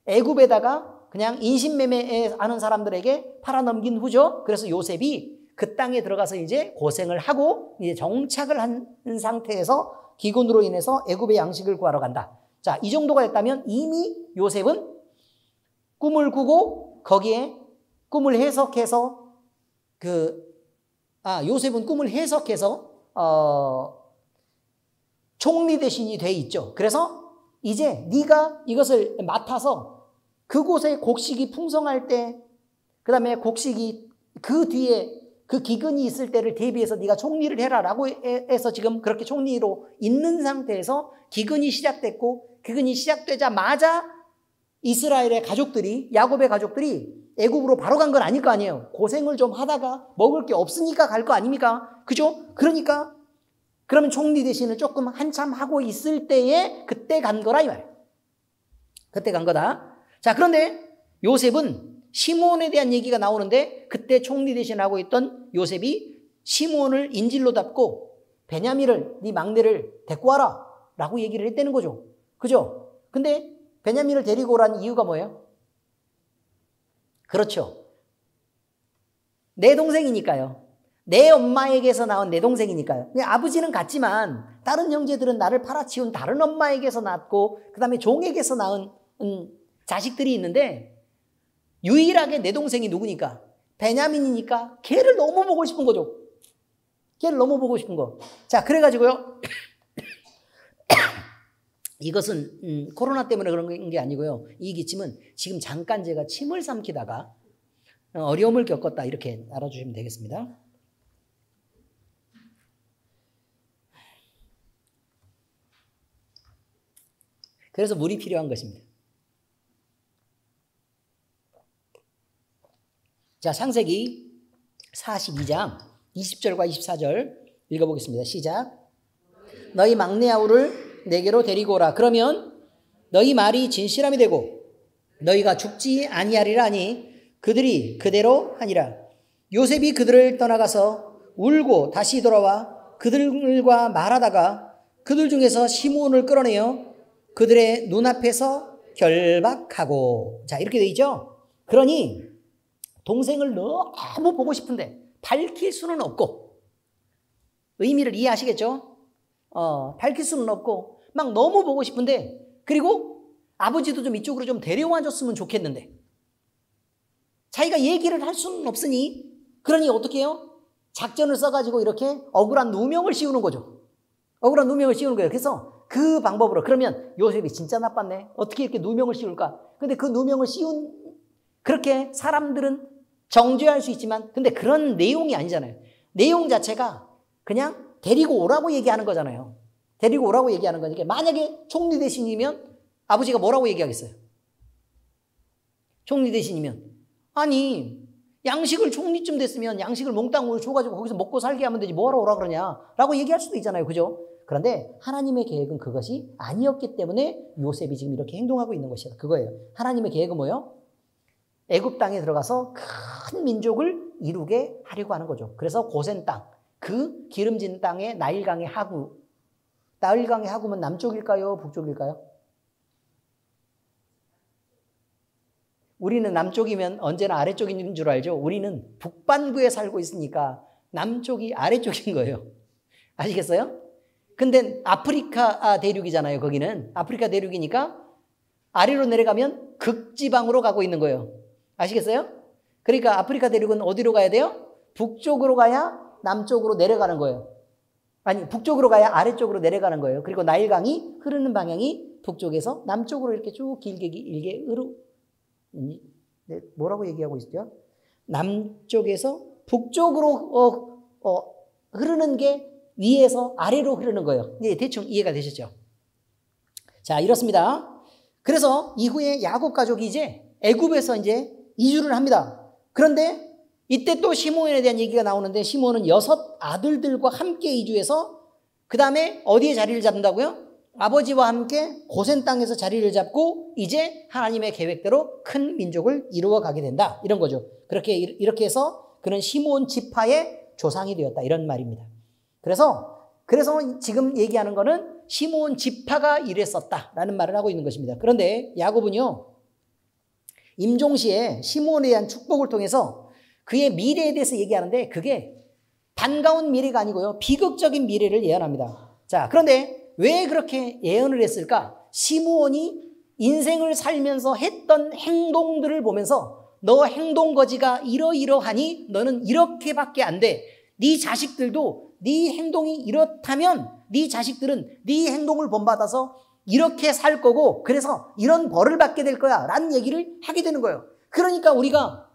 애굽에다가 그냥 인신매매하는 사람들에게 팔아넘긴 후죠. 그래서 요셉이 그 땅에 들어가서 이제 고생을 하고 이제 정착을 한 상태에서 기근으로 인해서 애굽의 양식을 구하러 간다. 자, 이 정도가 됐다면 이미 요셉은 꿈을 꾸고 거기에 꿈을 해석해서 요셉은 꿈을 해석해서 총리 대신이 돼 있죠. 그래서 이제 네가 이것을 맡아서 그곳에 곡식이 풍성할 때, 그 다음에 곡식이 그 뒤에 그 기근이 있을 때를 대비해서 네가 총리를 해라라고 해서 지금 그렇게 총리로 있는 상태에서 기근이 시작됐고, 기근이 시작되자마자 이스라엘의 가족들이, 야곱의 가족들이 애굽으로 바로 간 건 아닐 거 아니에요. 고생을 좀 하다가 먹을 게 없으니까 갈 거 아닙니까? 그죠? 그러니까 그러면 총리 대신을 조금 한참 하고 있을 때에 그때 간 거라 이 말이에요. 그때 간 거다. 자, 그런데 요셉은 시므온에 대한 얘기가 나오는데 그때 총리 대신 하고 있던 요셉이 시므온을 인질로 잡고 베냐민을, 네 막내를 데리고 와라 라고 얘기를 했다는 거죠. 그죠? 근데 베냐민을 데리고 오라는 이유가 뭐예요? 그렇죠. 내 동생이니까요. 내 엄마에게서 나온 내 동생이니까요. 아버지는 같지만 다른 형제들은 나를 팔아치운 다른 엄마에게서 낳았고 그 다음에 종에게서 낳은 자식들이 있는데 유일하게 내 동생이 누구니까? 베냐민이니까 걔를 너무 보고 싶은 거죠. 걔를 너무 보고 싶은 거. 자, 그래가지고요. 이것은 코로나 때문에 그런 게 아니고요. 이 기침은 지금 잠깐 제가 침을 삼키다가 어려움을 겪었다 이렇게 알아주시면 되겠습니다. 그래서 물이 필요한 것입니다. 자, 창세기 42장 20절과 24절 읽어보겠습니다. 시작. 너희 막내 아우를 내게로 데리고 오라. 그러면 너희 말이 진실함이 되고 너희가 죽지 아니하리라 하니 그들이 그대로 하니라. 요셉이 그들을 떠나가서 울고 다시 돌아와 그들과 말하다가 그들 중에서 시므온을 끌어내어 그들의 눈앞에서 결박하고. 자, 이렇게 돼 있죠. 그러니 동생을 너무 보고 싶은데 밝힐 수는 없고, 의미를 이해하시겠죠? 밝힐 수는 없고 막 너무 보고 싶은데, 그리고 아버지도 좀 이쪽으로 좀 데려와 줬으면 좋겠는데 자기가 얘기를 할 수는 없으니, 그러니 어떻게 해요? 작전을 써가지고 이렇게 억울한 누명을 씌우는 거죠. 억울한 누명을 씌우는 거예요. 그래서 그 방법으로, 그러면 요셉이 진짜 나빴네, 어떻게 이렇게 누명을 씌울까? 근데 그 누명을 씌운, 그렇게 사람들은 정죄할 수 있지만 근데 그런 내용이 아니잖아요. 내용 자체가 그냥 데리고 오라고 얘기하는 거잖아요. 데리고 오라고 얘기하는 거니까. 만약에 총리 대신이면 아버지가 뭐라고 얘기하겠어요? 총리 대신이면, 아니 양식을 총리쯤 됐으면 양식을 몽땅 줘가지고 거기서 먹고 살게 하면 되지 뭐하러 오라 그러냐 라고 얘기할 수도 있잖아요. 그죠? 그런데 하나님의 계획은 그것이 아니었기 때문에 요셉이 지금 이렇게 행동하고 있는 것이다. 그거예요. 하나님의 계획은 뭐예요? 애굽 땅에 들어가서 큰 민족을 이루게 하려고 하는 거죠. 그래서 고센 땅, 그 기름진 땅의 나일강의 하구, 나일강의 하구면 남쪽일까요? 북쪽일까요? 우리는 남쪽이면 언제나 아래쪽인 줄 알죠? 우리는 북반구에 살고 있으니까 남쪽이 아래쪽인 거예요. 아시겠어요? 근데 아프리카 대륙이잖아요. 거기는 아프리카 대륙이니까 아래로 내려가면 극지방으로 가고 있는 거예요. 아시겠어요? 그러니까 아프리카 대륙은 어디로 가야 돼요? 북쪽으로 가야 남쪽으로 내려가는 거예요. 아니, 북쪽으로 가야 아래쪽으로 내려가는 거예요. 그리고 나일강이 흐르는 방향이 북쪽에서 남쪽으로 이렇게 쭉 길게 뭐라고 얘기하고 있죠? 남쪽에서 북쪽으로 흐르는 게 위에서 아래로 흐르는 거예요. 네, 대충 이해가 되셨죠? 자, 이렇습니다. 그래서 이후에 야곱 가족이 이제 애굽에서 이제 이주를 합니다. 그런데 이때 또 시므온에 대한 얘기가 나오는데, 시므온은 6 아들들과 함께 이주해서 그 다음에 어디에 자리를 잡는다고요? 아버지와 함께 고센 땅에서 자리를 잡고 이제 하나님의 계획대로 큰 민족을 이루어 가게 된다, 이런 거죠. 이렇게 해서 그는 시므온 지파의 조상이 되었다, 이런 말입니다. 그래서 지금 얘기하는 거는 시므온 지파가 이랬었다라는 말을 하고 있는 것입니다. 그런데 야곱은요, 임종시에 시므온에 대한 축복을 통해서 그의 미래에 대해서 얘기하는데 그게 반가운 미래가 아니고요, 비극적인 미래를 예언합니다. 자, 그런데 왜 그렇게 예언을 했을까? 시므온이 인생을 살면서 했던 행동들을 보면서 너 행동 거지가 이러이러하니 너는 이렇게밖에 안 돼. 네 자식들도 네 행동이 이렇다면 네 자식들은 네 행동을 본받아서 이렇게 살 거고 그래서 이런 벌을 받게 될 거야 라는 얘기를 하게 되는 거예요. 그러니까 우리가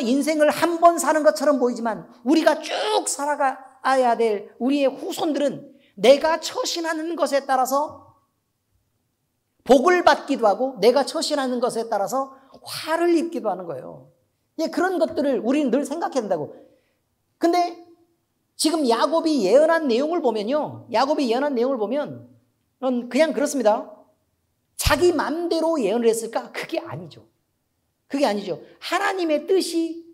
인생을 한 번 사는 것처럼 보이지만 우리가 쭉 살아가야 될 우리의 후손들은 내가 처신하는 것에 따라서 복을 받기도 하고 내가 처신하는 것에 따라서 화를 입기도 하는 거예요. 그런 것들을 우리는 늘 생각해야 된다고. 근데 지금 야곱이 예언한 내용을 보면요, 야곱이 예언한 내용을 보면 그냥 그렇습니다. 자기 마음대로 예언을 했을까? 그게 아니죠. 그게 아니죠. 하나님의 뜻이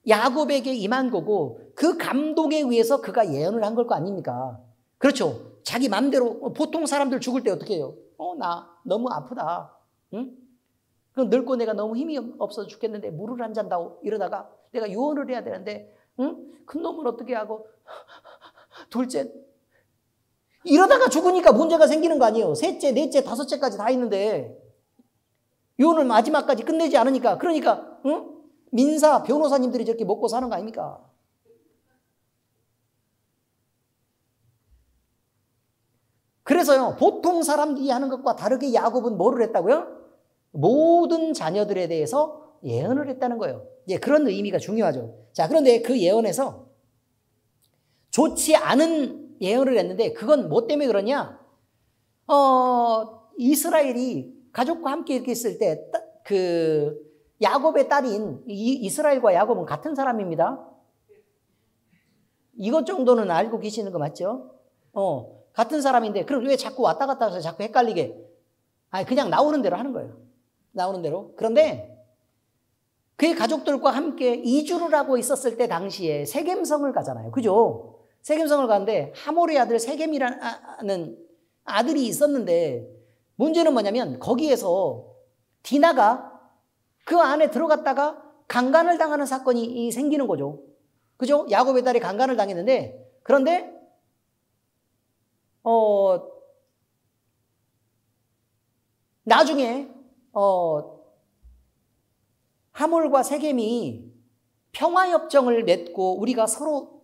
야곱에게 임한 거고 그 감동에 의해서 그가 예언을 한 걸 거 아닙니까? 그렇죠. 자기 마음대로. 보통 사람들 죽을 때 어떻게 해요? 나 너무 아프다. 응? 그럼 늙고 내가 너무 힘이 없어서 죽겠는데 물을 한 잔 다오 이러다가 내가 유언을 해야 되는데, 응? 큰 놈을 어떻게 하고 둘째 이러다가 죽으니까 문제가 생기는 거 아니에요. 셋째, 넷째, 다섯째까지 다 있는데 유언을 마지막까지 끝내지 않으니까. 그러니까 응? 민사 변호사님들이 저렇게 먹고 사는 거 아닙니까? 그래서요, 보통 사람들이 하는 것과 다르게 야곱은 뭐를 했다고요? 모든 자녀들에 대해서 예언을 했다는 거예요. 그런 의미가 중요하죠. 자, 그런데 그 예언에서 좋지 않은 예언을 했는데 그건 뭐 때문에 그러냐? 이스라엘이 가족과 함께 이렇게 있을 때 야곱의 딸인 이스라엘과 야곱은 같은 사람입니다. 이것 정도는 알고 계시는 거 맞죠? 같은 사람인데 그럼 왜 자꾸 왔다 갔다 해서 자꾸 헷갈리게? 아니 그냥 나오는 대로 하는 거예요. 나오는 대로. 그런데 그의 가족들과 함께 이주를 하고 있었을 때 당시에 세겜성을 가잖아요. 그죠? 세겜성을 가는데 하몰의 아들 세겜이라는 아들이 있었는데 문제는 뭐냐면 거기에서 디나가 그 안에 들어갔다가 강간을 당하는 사건이 생기는 거죠. 그죠? 야곱의 딸이 강간을 당했는데 그런데 나중에 하몰과 세겜이 평화협정을 맺고 우리가 서로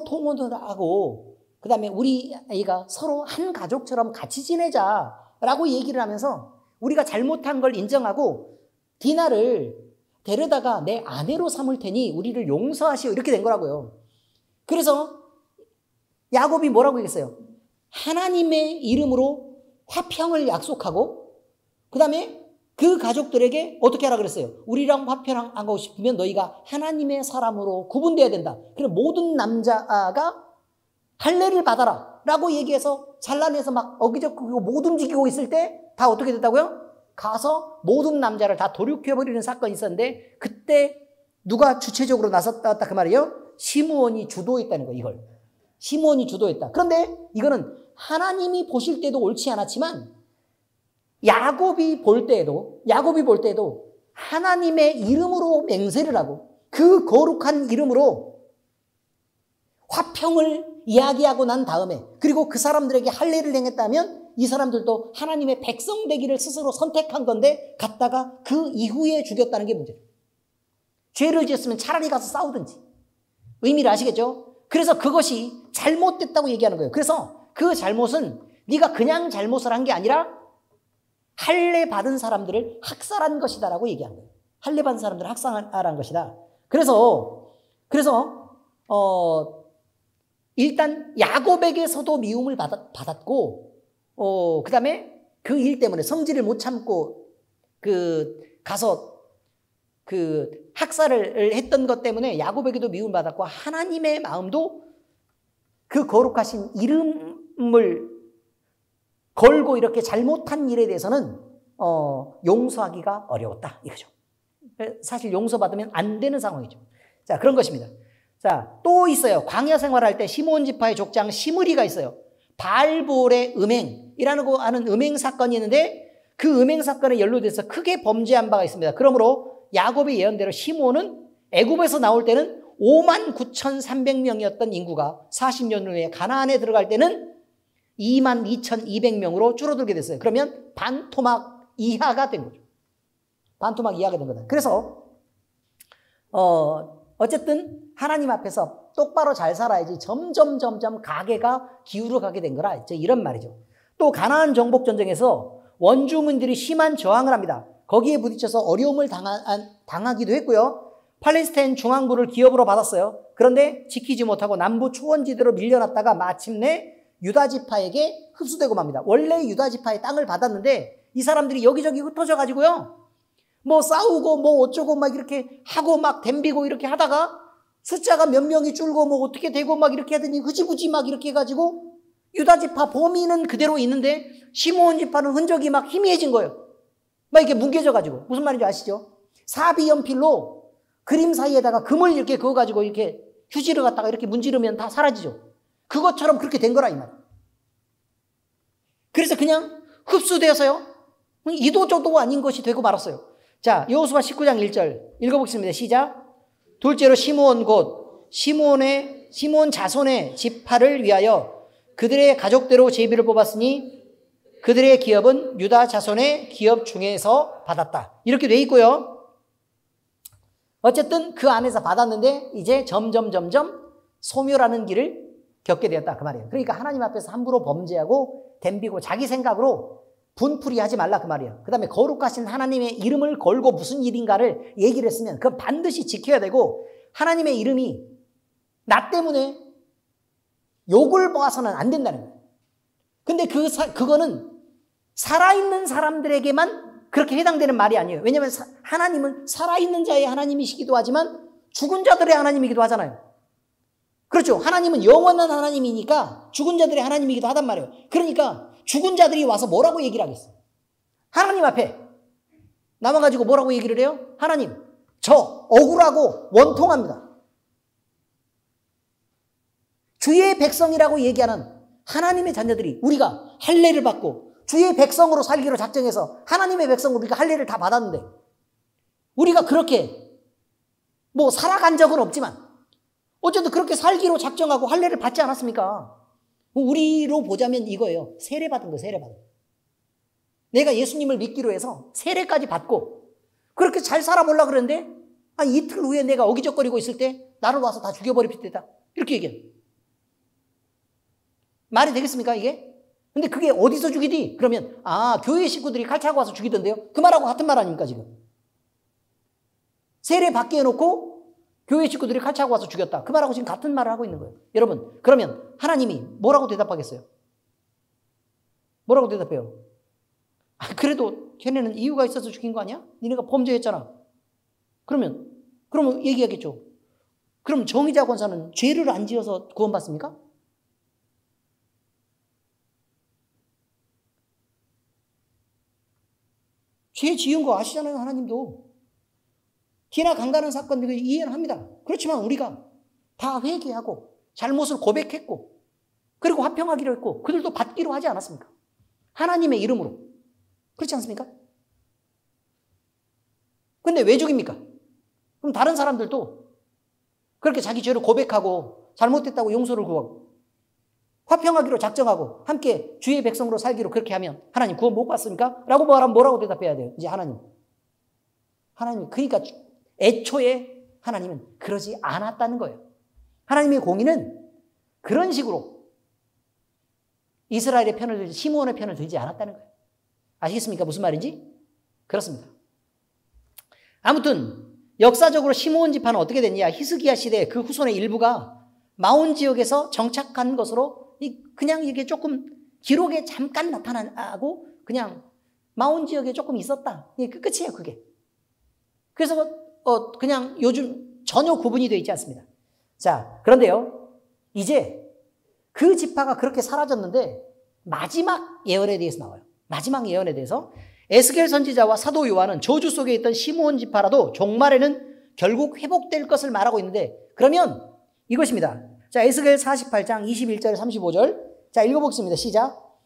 통혼을 하고 그 다음에 우리 아이가 서로 한 가족처럼 같이 지내자라고 얘기를 하면서 우리가 잘못한 걸 인정하고 디나를 데려다가 내 아내로 삼을 테니 우리를 용서하시오 이렇게 된 거라고요. 그래서 야곱이 뭐라고 얘기했어요? 하나님의 이름으로 화평을 약속하고 그 다음에 그 가족들에게 어떻게 하라 그랬어요? 우리랑 화평하고 싶으면 너희가 하나님의 사람으로 구분돼야 된다. 그래서 모든 남자가 할례를 받아라 라고 얘기해서 산란해서 막 어기저기 못 움직이고 있을 때 다 어떻게 됐다고요? 가서 모든 남자를 다 도륙해버리는 사건이 있었는데 그때 누가 주체적으로 나섰다 그 말이에요? 시므온이 주도했다는 거예요. 이걸 시므온이 주도했다. 그런데 이거는 하나님이 보실 때도 옳지 않았지만 야곱이 볼 때에도 하나님의 이름으로 맹세를 하고 그 거룩한 이름으로 화평을 이야기하고 난 다음에 그리고 그 사람들에게 할례를 행했다면 이 사람들도 하나님의 백성 되기를 스스로 선택한 건데 갔다가 그 이후에 죽였다는 게 문제예요. 죄를 지었으면 차라리 가서 싸우든지. 의미를 아시겠죠? 그래서 그것이 잘못됐다고 얘기하는 거예요. 그래서 그 잘못은 네가 그냥 잘못을 한 게 아니라 할례 받은 사람들을 학살한 것이다라고 얘기한 거예요. 할례 받은 사람들을 학살한 것이다. 그래서 일단 야곱에게서도 미움을 받았고 그 다음에 그 일 때문에 성질을 못 참고 가서 학살을 했던 것 때문에 야곱에게도 미움을 받았고 하나님의 마음도 그 거룩하신 이름을 걸고 이렇게 잘못한 일에 대해서는 용서하기가 어려웠다 이거죠. 사실 용서받으면 안 되는 상황이죠. 자, 그런 것입니다. 자, 또 있어요. 광야 생활할 때 시므온 지파의 족장 시므리가 있어요. 바알볼의 음행이라는 하는 음행 사건이 있는데 그 음행 사건에 연루돼서 크게 범죄한 바가 있습니다. 그러므로 야곱의 예언대로 시므온은 애굽에서 나올 때는 59,300명이었던 인구가 40년 후에 가나안에 들어갈 때는 22,200명으로 줄어들게 됐어요. 그러면 반토막 이하가 된 거죠. 반토막 이하가 된 거다. 그래서 어쨌든 하나님 앞에서 똑바로 잘 살아야지 점점 가계가 기울어가게 된 거라 이런 말이죠. 또 가나안 정복 전쟁에서 원주민들이 심한 저항을 합니다. 거기에 부딪혀서 어려움을 당하기도 했고요. 팔레스타인 중앙부를 기업으로 받았어요. 그런데 지키지 못하고 남부 초원지대로 밀려났다가 마침내 유다 지파에게 흡수되고 맙니다. 원래 유다 지파의 땅을 받았는데 이 사람들이 여기저기 흩어져 가지고요. 뭐 싸우고 뭐 어쩌고 막 이렇게 하고 막 덤비고 이렇게 하다가 숫자가 몇 명이 줄고 뭐 어떻게 되고 막 이렇게 하더니 흐지부지 막 이렇게 해가지고 유다 지파 범위는 그대로 있는데 시므온 지파는 흔적이 막 희미해진 거예요. 막 이렇게 뭉개져가지고. 무슨 말인지 아시죠? 사비연필로 그림 사이에다가 금을 이렇게 그어가지고 이렇게 휴지를 갖다가 이렇게 문지르면 다 사라지죠. 그것처럼 그렇게 된 거라 이 말. 그래서 그냥 흡수되어서요. 이도저도 아닌 것이 되고 말았어요. 자, 여호수아 19장 1절 읽어보겠습니다. 시작. 둘째로 시므온 곧 시므온 자손의 지파를 위하여 그들의 가족대로 제비를 뽑았으니 그들의 기업은 유다 자손의 기업 중에서 받았다. 이렇게 돼 있고요. 어쨌든 그 안에서 받았는데 이제 점점 소멸하는 길을 겪게 되었다 그 말이에요. 그러니까 하나님 앞에서 함부로 범죄하고 덤비고 자기 생각으로 분풀이하지 말라 그 말이에요. 그 다음에 거룩하신 하나님의 이름을 걸고 무슨 일인가를 얘기를 했으면 그건 반드시 지켜야 되고 하나님의 이름이 나 때문에 욕을 보아서는 안 된다는 거예요. 근데 그거는 살아있는 사람들에게만 그렇게 해당되는 말이 아니에요. 왜냐하면 하나님은 살아있는 자의 하나님이시기도 하지만 죽은 자들의 하나님이기도 하잖아요. 그렇죠. 하나님은 영원한 하나님이니까 죽은 자들의 하나님이기도 하단 말이에요. 그러니까 죽은 자들이 와서 뭐라고 얘기를 하겠어요? 하나님 앞에 남아가지고 뭐라고 얘기를 해요? 하나님, 저 억울하고 원통합니다. 주의 백성이라고 얘기하는 하나님의 자녀들이 우리가 할례를 받고 주의 백성으로 살기로 작정해서 하나님의 백성으로 우리가 할례를 다 받았는데 우리가 그렇게 뭐 살아간 적은 없지만 어쨌든 그렇게 살기로 작정하고 할례를 받지 않았습니까? 우리로 보자면 이거예요. 세례 받은 거, 세례 받은 거. 내가 예수님을 믿기로 해서 세례까지 받고 그렇게 잘 살아보려고 그러는데 한 이틀 후에 내가 어기적거리고 있을 때 나를 와서 다 죽여버립시다. 이렇게 얘기해요. 말이 되겠습니까 이게? 근데 그게 어디서 죽이디? 그러면 교회 식구들이 칼 차고 와서 죽이던데요. 그 말하고 같은 말 아닙니까 지금? 세례 받게 해놓고 교회 식구들이 칼 차고 와서 죽였다. 그 말하고 지금 같은 말을 하고 있는 거예요. 여러분, 그러면 하나님이 뭐라고 대답하겠어요? 뭐라고 대답해요? 그래도 걔네는 이유가 있어서 죽인 거 아니야? 니네가 범죄했잖아. 그러면 얘기하겠죠. 그럼 정의자 권사는 죄를 안 지어서 구원받습니까? 죄 지은 거 아시잖아요, 하나님도. 티나 강간한 사건 이해는 합니다. 그렇지만 우리가 다 회개하고 잘못을 고백했고 그리고 화평하기로 했고 그들도 받기로 하지 않았습니까? 하나님의 이름으로. 그렇지 않습니까? 근데 왜 죽입니까? 그럼 다른 사람들도 그렇게 자기 죄를 고백하고 잘못했다고 용서를 구하고 화평하기로 작정하고 함께 주의 백성으로 살기로 그렇게 하면 하나님 구원 못 받습니까? 라고 말하면 뭐라고 대답해야 돼요? 이제 하나님 그러니까 애초에 하나님은 그러지 않았다는 거예요. 하나님의 공의는 그런 식으로 이스라엘의 편을 들지 시므온의 편을 들지 않았다는 거예요. 아시겠습니까? 무슨 말인지? 그렇습니다. 아무튼 역사적으로 시므온 지파는 어떻게 됐냐? 히스기야 시대 그 후손의 일부가 마온 지역에서 정착한 것으로 그냥 이게 조금 기록에 잠깐 나타나고 그냥 마온 지역에 조금 있었다. 이게 끝이에요, 그게. 그래서 그냥 요즘 전혀 구분이 되어 있지 않습니다. 자, 그런데요, 이제 그 지파가 그렇게 사라졌는데 마지막 예언에 대해서 나와요. 마지막 예언에 대해서 에스겔 선지자와 사도 요한은 저주 속에 있던 시므온 지파라도 종말에는 결국 회복될 것을 말하고 있는데 그러면 이것입니다. 자, 에스겔 48장 21절 35절 자, 읽어보겠습니다. 시작.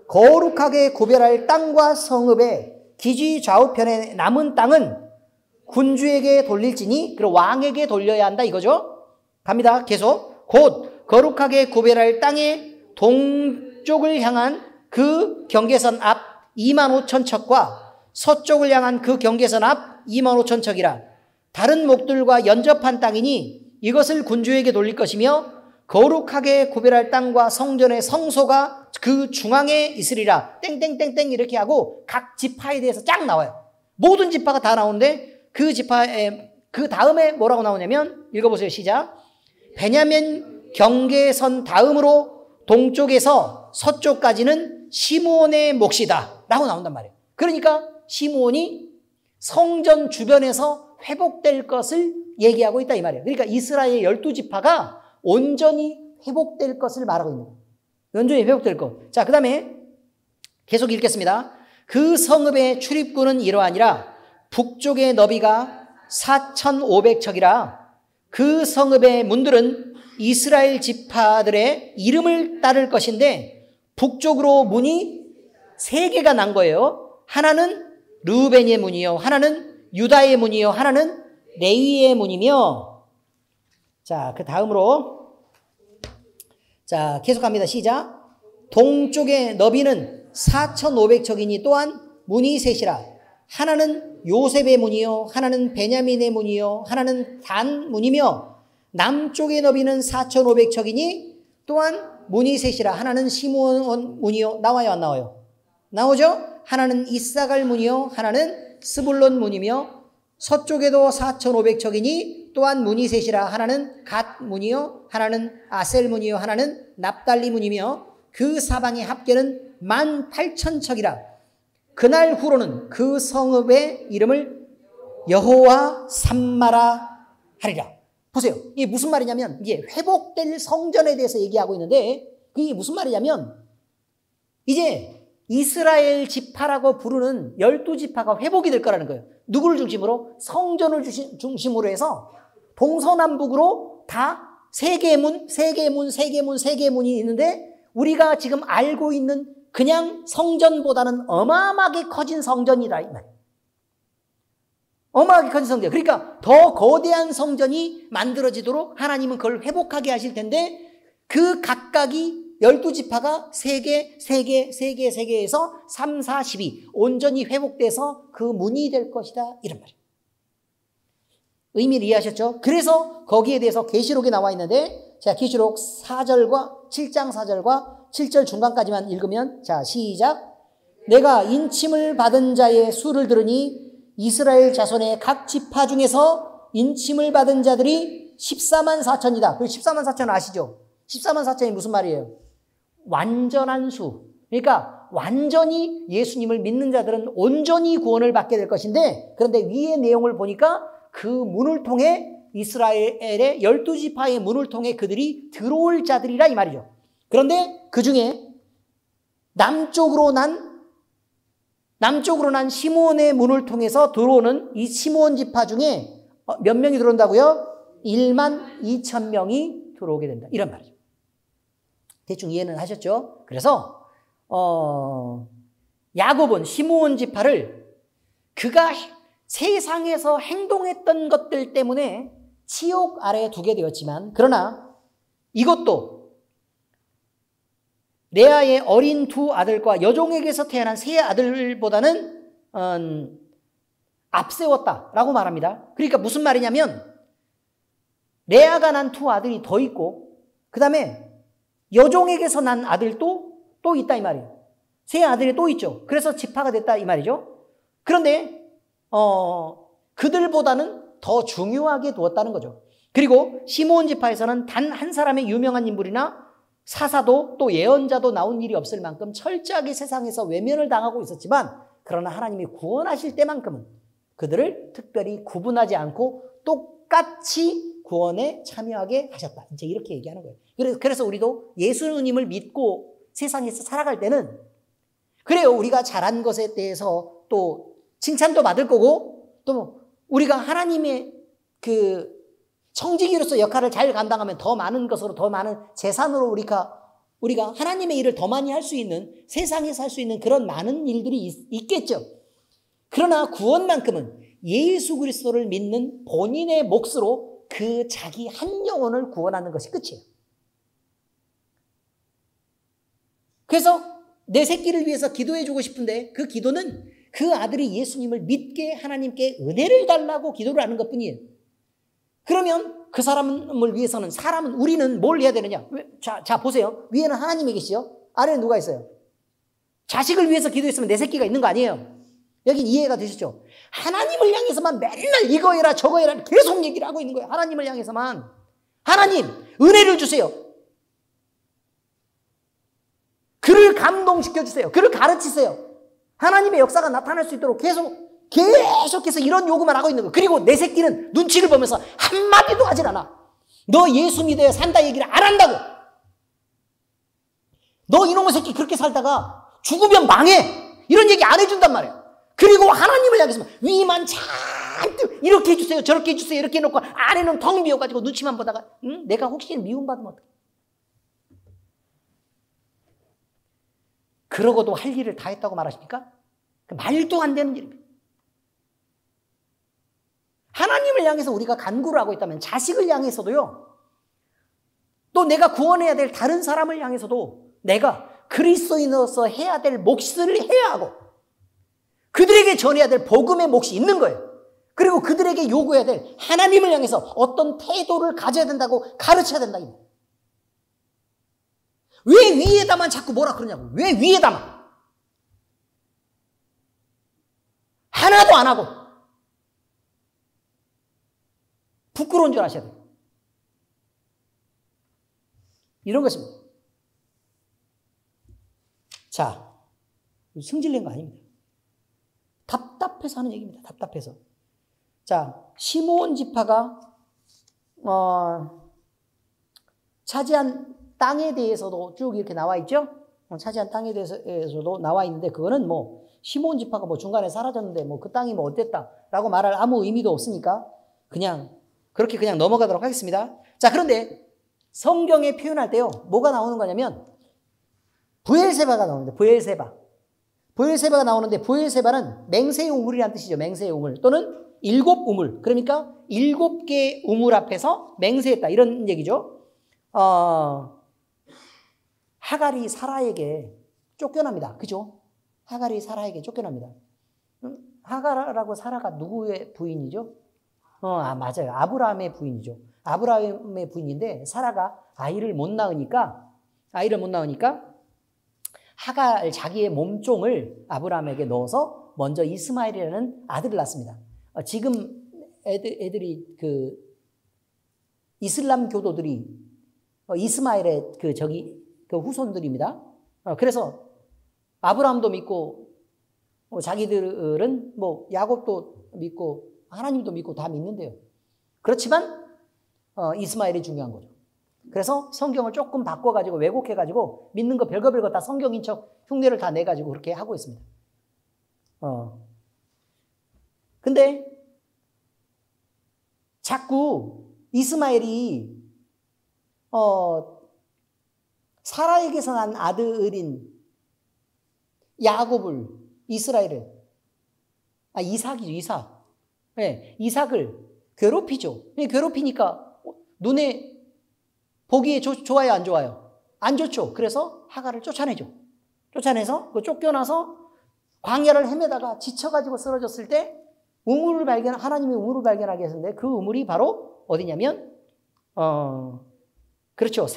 거룩하게 구별할 땅과 성읍의 기지 좌우편에 남은 땅은 군주에게 돌릴지니 그리고 왕에게 돌려야 한다 이거죠. 갑니다. 계속. 곧 거룩하게 구별할 땅의 동쪽을 향한 그 경계선 앞 25,000척과 서쪽을 향한 그 경계선 앞 25,000척이라. 다른 목들과 연접한 땅이니 이것을 군주에게 돌릴 것이며 거룩하게 구별할 땅과 성전의 성소가 그 중앙에 있으리라. 땡땡땡땡 이렇게 하고 각 지파에 대해서 쫙 나와요. 모든 지파가 다 나오는데 그 지파에 그 다음에 뭐라고 나오냐면 읽어보세요. 시작. 베냐민 경계선 다음으로 동쪽에서 서쪽까지는 시므온의 몫이다 라고 나온단 말이에요. 그러니까 시므온이 성전 주변에서 회복될 것을 얘기하고 있다 이 말이에요. 그러니까 이스라엘 12지파가 온전히 회복될 것을 말하고 있는 거예요. 온전히 회복될 것. 자, 그 다음에 계속 읽겠습니다. 그 성읍의 출입구는 이러하니라. 북쪽의 너비가 4,500척이라. 그 성읍의 문들은 이스라엘 지파들의 이름을 따를 것인데 북쪽으로 문이 3개가 난 거예요. 하나는 르우벤의 문이요, 하나는 유다의 문이요, 하나는 레위의 문이며. 자, 그 다음으로 자, 계속합니다. 시작. 동쪽의 너비는 4,500척이니 또한 문이 셋이라. 하나는 요셉의 문이요, 하나는 베냐민의 문이요, 하나는 단 문이며 남쪽의 너비는 4,500척이니 또한 문이 셋이라. 하나는 시므온 문이요. 나와요, 안 나와요? 나오죠? 하나는 이사갈 문이요, 하나는 스불론 문이며 서쪽에도 4,500척이니 또한 문이 셋이라. 하나는 갓 문이요, 하나는 아셀 문이요, 하나는 납달리 문이며 그 사방의 합계는 18,000척이라. 그날 후로는 그 성읍의 이름을 여호와 삼마라 하리라. 보세요. 이게 무슨 말이냐면 이게 회복될 성전에 대해서 얘기하고 있는데 그게 무슨 말이냐면 이제 이스라엘 지파라고 부르는 12지파가 회복이 될 거라는 거예요. 누구를 중심으로? 성전을 중심으로 해서 동서남북으로 다 세 개의 문이 있는데 우리가 지금 알고 있는 그냥 성전보다는 어마어마하게 커진 성전이다 이 말이에요. 어마어마하게 커진 성전. 그러니까 더 거대한 성전이 만들어지도록 하나님은 그걸 회복하게 하실 텐데 그 각각이 12지파가 3개에서 3, 4, 12 온전히 회복돼서 그 문이 될 것이다 이런 말이에요. 의미를 이해하셨죠? 그래서 거기에 대해서 계시록에 나와 있는데 자, 계시록 4절과 7장 4절과 7절 중간까지만 읽으면 자, 시작. 내가 인침을 받은 자의 수를 들으니 이스라엘 자손의 각 지파 중에서 인침을 받은 자들이 14만 4천이다. 그 14만 4천 아시죠? 14만 4천이 무슨 말이에요? 완전한 수. 그러니까 완전히 예수님을 믿는 자들은 온전히 구원을 받게 될 것인데 그런데 위의 내용을 보니까 그 문을 통해 이스라엘의 12지파의 문을 통해 그들이 들어올 자들이라 이 말이죠. 그런데 그 중에 남쪽으로 난 시므온의 문을 통해서 들어오는 이 시므온 지파 중에 몇 명이 들어온다고요? 1만 2천 명이 들어오게 된다. 이런 말이죠. 대충 이해는 하셨죠? 그래서 야곱은 시므온 지파를 그가 세상에서 행동했던 것들 때문에 치욕 아래에 두게 되었지만 그러나 이것도 레아의 어린 두 아들과 여종에게서 태어난 세 아들보다는 앞세웠다라고 말합니다. 그러니까 무슨 말이냐면 레아가 난 두 아들이 더 있고 그 다음에 여종에게서 난 아들도 또 있다 이 말이에요. 세 아들이 또 있죠. 그래서 지파가 됐다 이 말이죠. 그런데 그들보다는 더 중요하게 두었다는 거죠. 그리고 시므온 지파에서는 단 한 사람의 유명한 인물이나 사사도 또 예언자도 나온 일이 없을 만큼 철저하게 세상에서 외면을 당하고 있었지만 그러나 하나님이 구원하실 때만큼은 그들을 특별히 구분하지 않고 똑같이 구원에 참여하게 하셨다. 이제 이렇게 얘기하는 거예요. 그래서 우리도 예수님을 믿고 세상에서 살아갈 때는 그래요. 우리가 잘한 것에 대해서 또 칭찬도 받을 거고 또 우리가 하나님의 그 청지기로서 역할을 잘 감당하면 더 많은 것으로 더 많은 재산으로 우리가 하나님의 일을 더 많이 할 수 있는 세상에서 할 수 있는 그런 많은 일들이 있겠죠. 그러나 구원만큼은 예수 그리스도를 믿는 본인의 몫으로 그 자기 한 영혼을 구원하는 것이 끝이에요. 그래서 내 새끼를 위해서 기도해 주고 싶은데 그 기도는 그 아들이 예수님을 믿게 하나님께 은혜를 달라고 기도를 하는 것뿐이에요. 그러면 그 사람을 위해서는 우리는 뭘 해야 되느냐? 자 보세요. 위에는 하나님이 계시죠? 아래는 누가 있어요? 자식을 위해서 기도했으면 내 새끼가 있는 거 아니에요. 여긴 이해가 되시죠? 하나님을 향해서만 맨날 이거 해라 저거 해라 계속 얘기를 하고 있는 거예요. 하나님을 향해서만. 하나님 은혜를 주세요. 그를 감동시켜주세요. 그를 가르치세요. 하나님의 역사가 나타날 수 있도록 계속해서 이런 요구만 하고 있는 거예요. 그리고 내 새끼는 눈치를 보면서 한마디도 하질 않아. 너 예수 믿어야 산다 얘기를 안 한다고. 너 이놈의 새끼 그렇게 살다가 죽으면 망해. 이런 얘기 안 해준단 말이에요. 그리고 하나님을 향해서 위만 잔뜩 이렇게 해주세요. 저렇게 해주세요. 이렇게 해놓고 안에는 텅 비어가지고 눈치만 보다가 내가 혹시 미움받으면 어떡해. 그러고도 할 일을 다 했다고 말하십니까? 말도 안 되는 일입니다. 하나님을 향해서 우리가 간구를 하고 있다면 자식을 향해서도요. 또 내가 구원해야 될 다른 사람을 향해서도 내가 그리스도인으로서 해야 될 몫을 해야 하고 그들에게 전해야 될 복음의 몫이 있는 거예요. 그리고 그들에게 요구해야 될 하나님을 향해서 어떤 태도를 가져야 된다고 가르쳐야 된다. 왜 위에다만 자꾸 뭐라 그러냐고. 왜 위에다만. 하나도 안 하고. 부끄러운 줄 아셔야 돼요. 이런 것입니다. 자, 승질낸 거 아닙니다. 답답해서 하는 얘기입니다. 답답해서. 자, 시므온 지파가 차지한 땅에 대해서도 쭉 이렇게 나와 있죠. 차지한 땅에 대해서도 나와 있는데 그거는 뭐 시몬 지파가 뭐 중간에 사라졌는데 뭐 그 땅이 뭐 어땠다라고 말할 아무 의미도 없으니까 그냥 그렇게 그냥 넘어가도록 하겠습니다. 자, 그런데 성경에 표현할 때요, 뭐가 나오는 거냐면 브엘세바가 나오는데 브엘세바가 나오는데 브엘세바는 맹세의 우물이라는 뜻이죠. 맹세의 우물 또는 일곱 우물. 그러니까 7개의 우물 앞에서 맹세했다 이런 얘기죠. 하갈이 사라에게 쫓겨납니다. 그죠? 하갈이 사라에게 쫓겨납니다. 하갈하고 사라가 누구의 부인이죠? 맞아요. 아브라함의 부인이죠. 아브라함의 부인인데 사라가 아이를 못 낳으니까 하갈 자기의 몸종을 아브라함에게 넣어서 먼저 이스마엘이라는 아들을 낳습니다. 지금 애들이 그 이슬람 교도들이 이스마엘의 그 후손들입니다. 그래서 아브라함도 믿고 자기들은 뭐 야곱도 믿고 하나님도 믿고 다 믿는데요. 그렇지만 이스마엘이 중요한 거죠. 그래서 성경을 조금 바꿔가지고 왜곡해가지고 믿는 거 별거 다 성경인 척 흉내를 다 내가지고 그렇게 하고 있습니다. 근데 자꾸 이스마엘이 사라에게서 난 아들인 야곱을 이스라엘을 이삭이죠. 네, 이삭을 괴롭히죠. 괴롭히니까 눈에 보기에 좋아요, 안 좋아요? 안 좋죠. 그래서 하갈을 쫓아내죠. 쫓아내서 쫓겨나서 광야를 헤매다가 지쳐가지고 쓰러졌을 때 하나님이 우물을 발견하게 했는데 그 우물이 바로 어디냐면 그렇죠.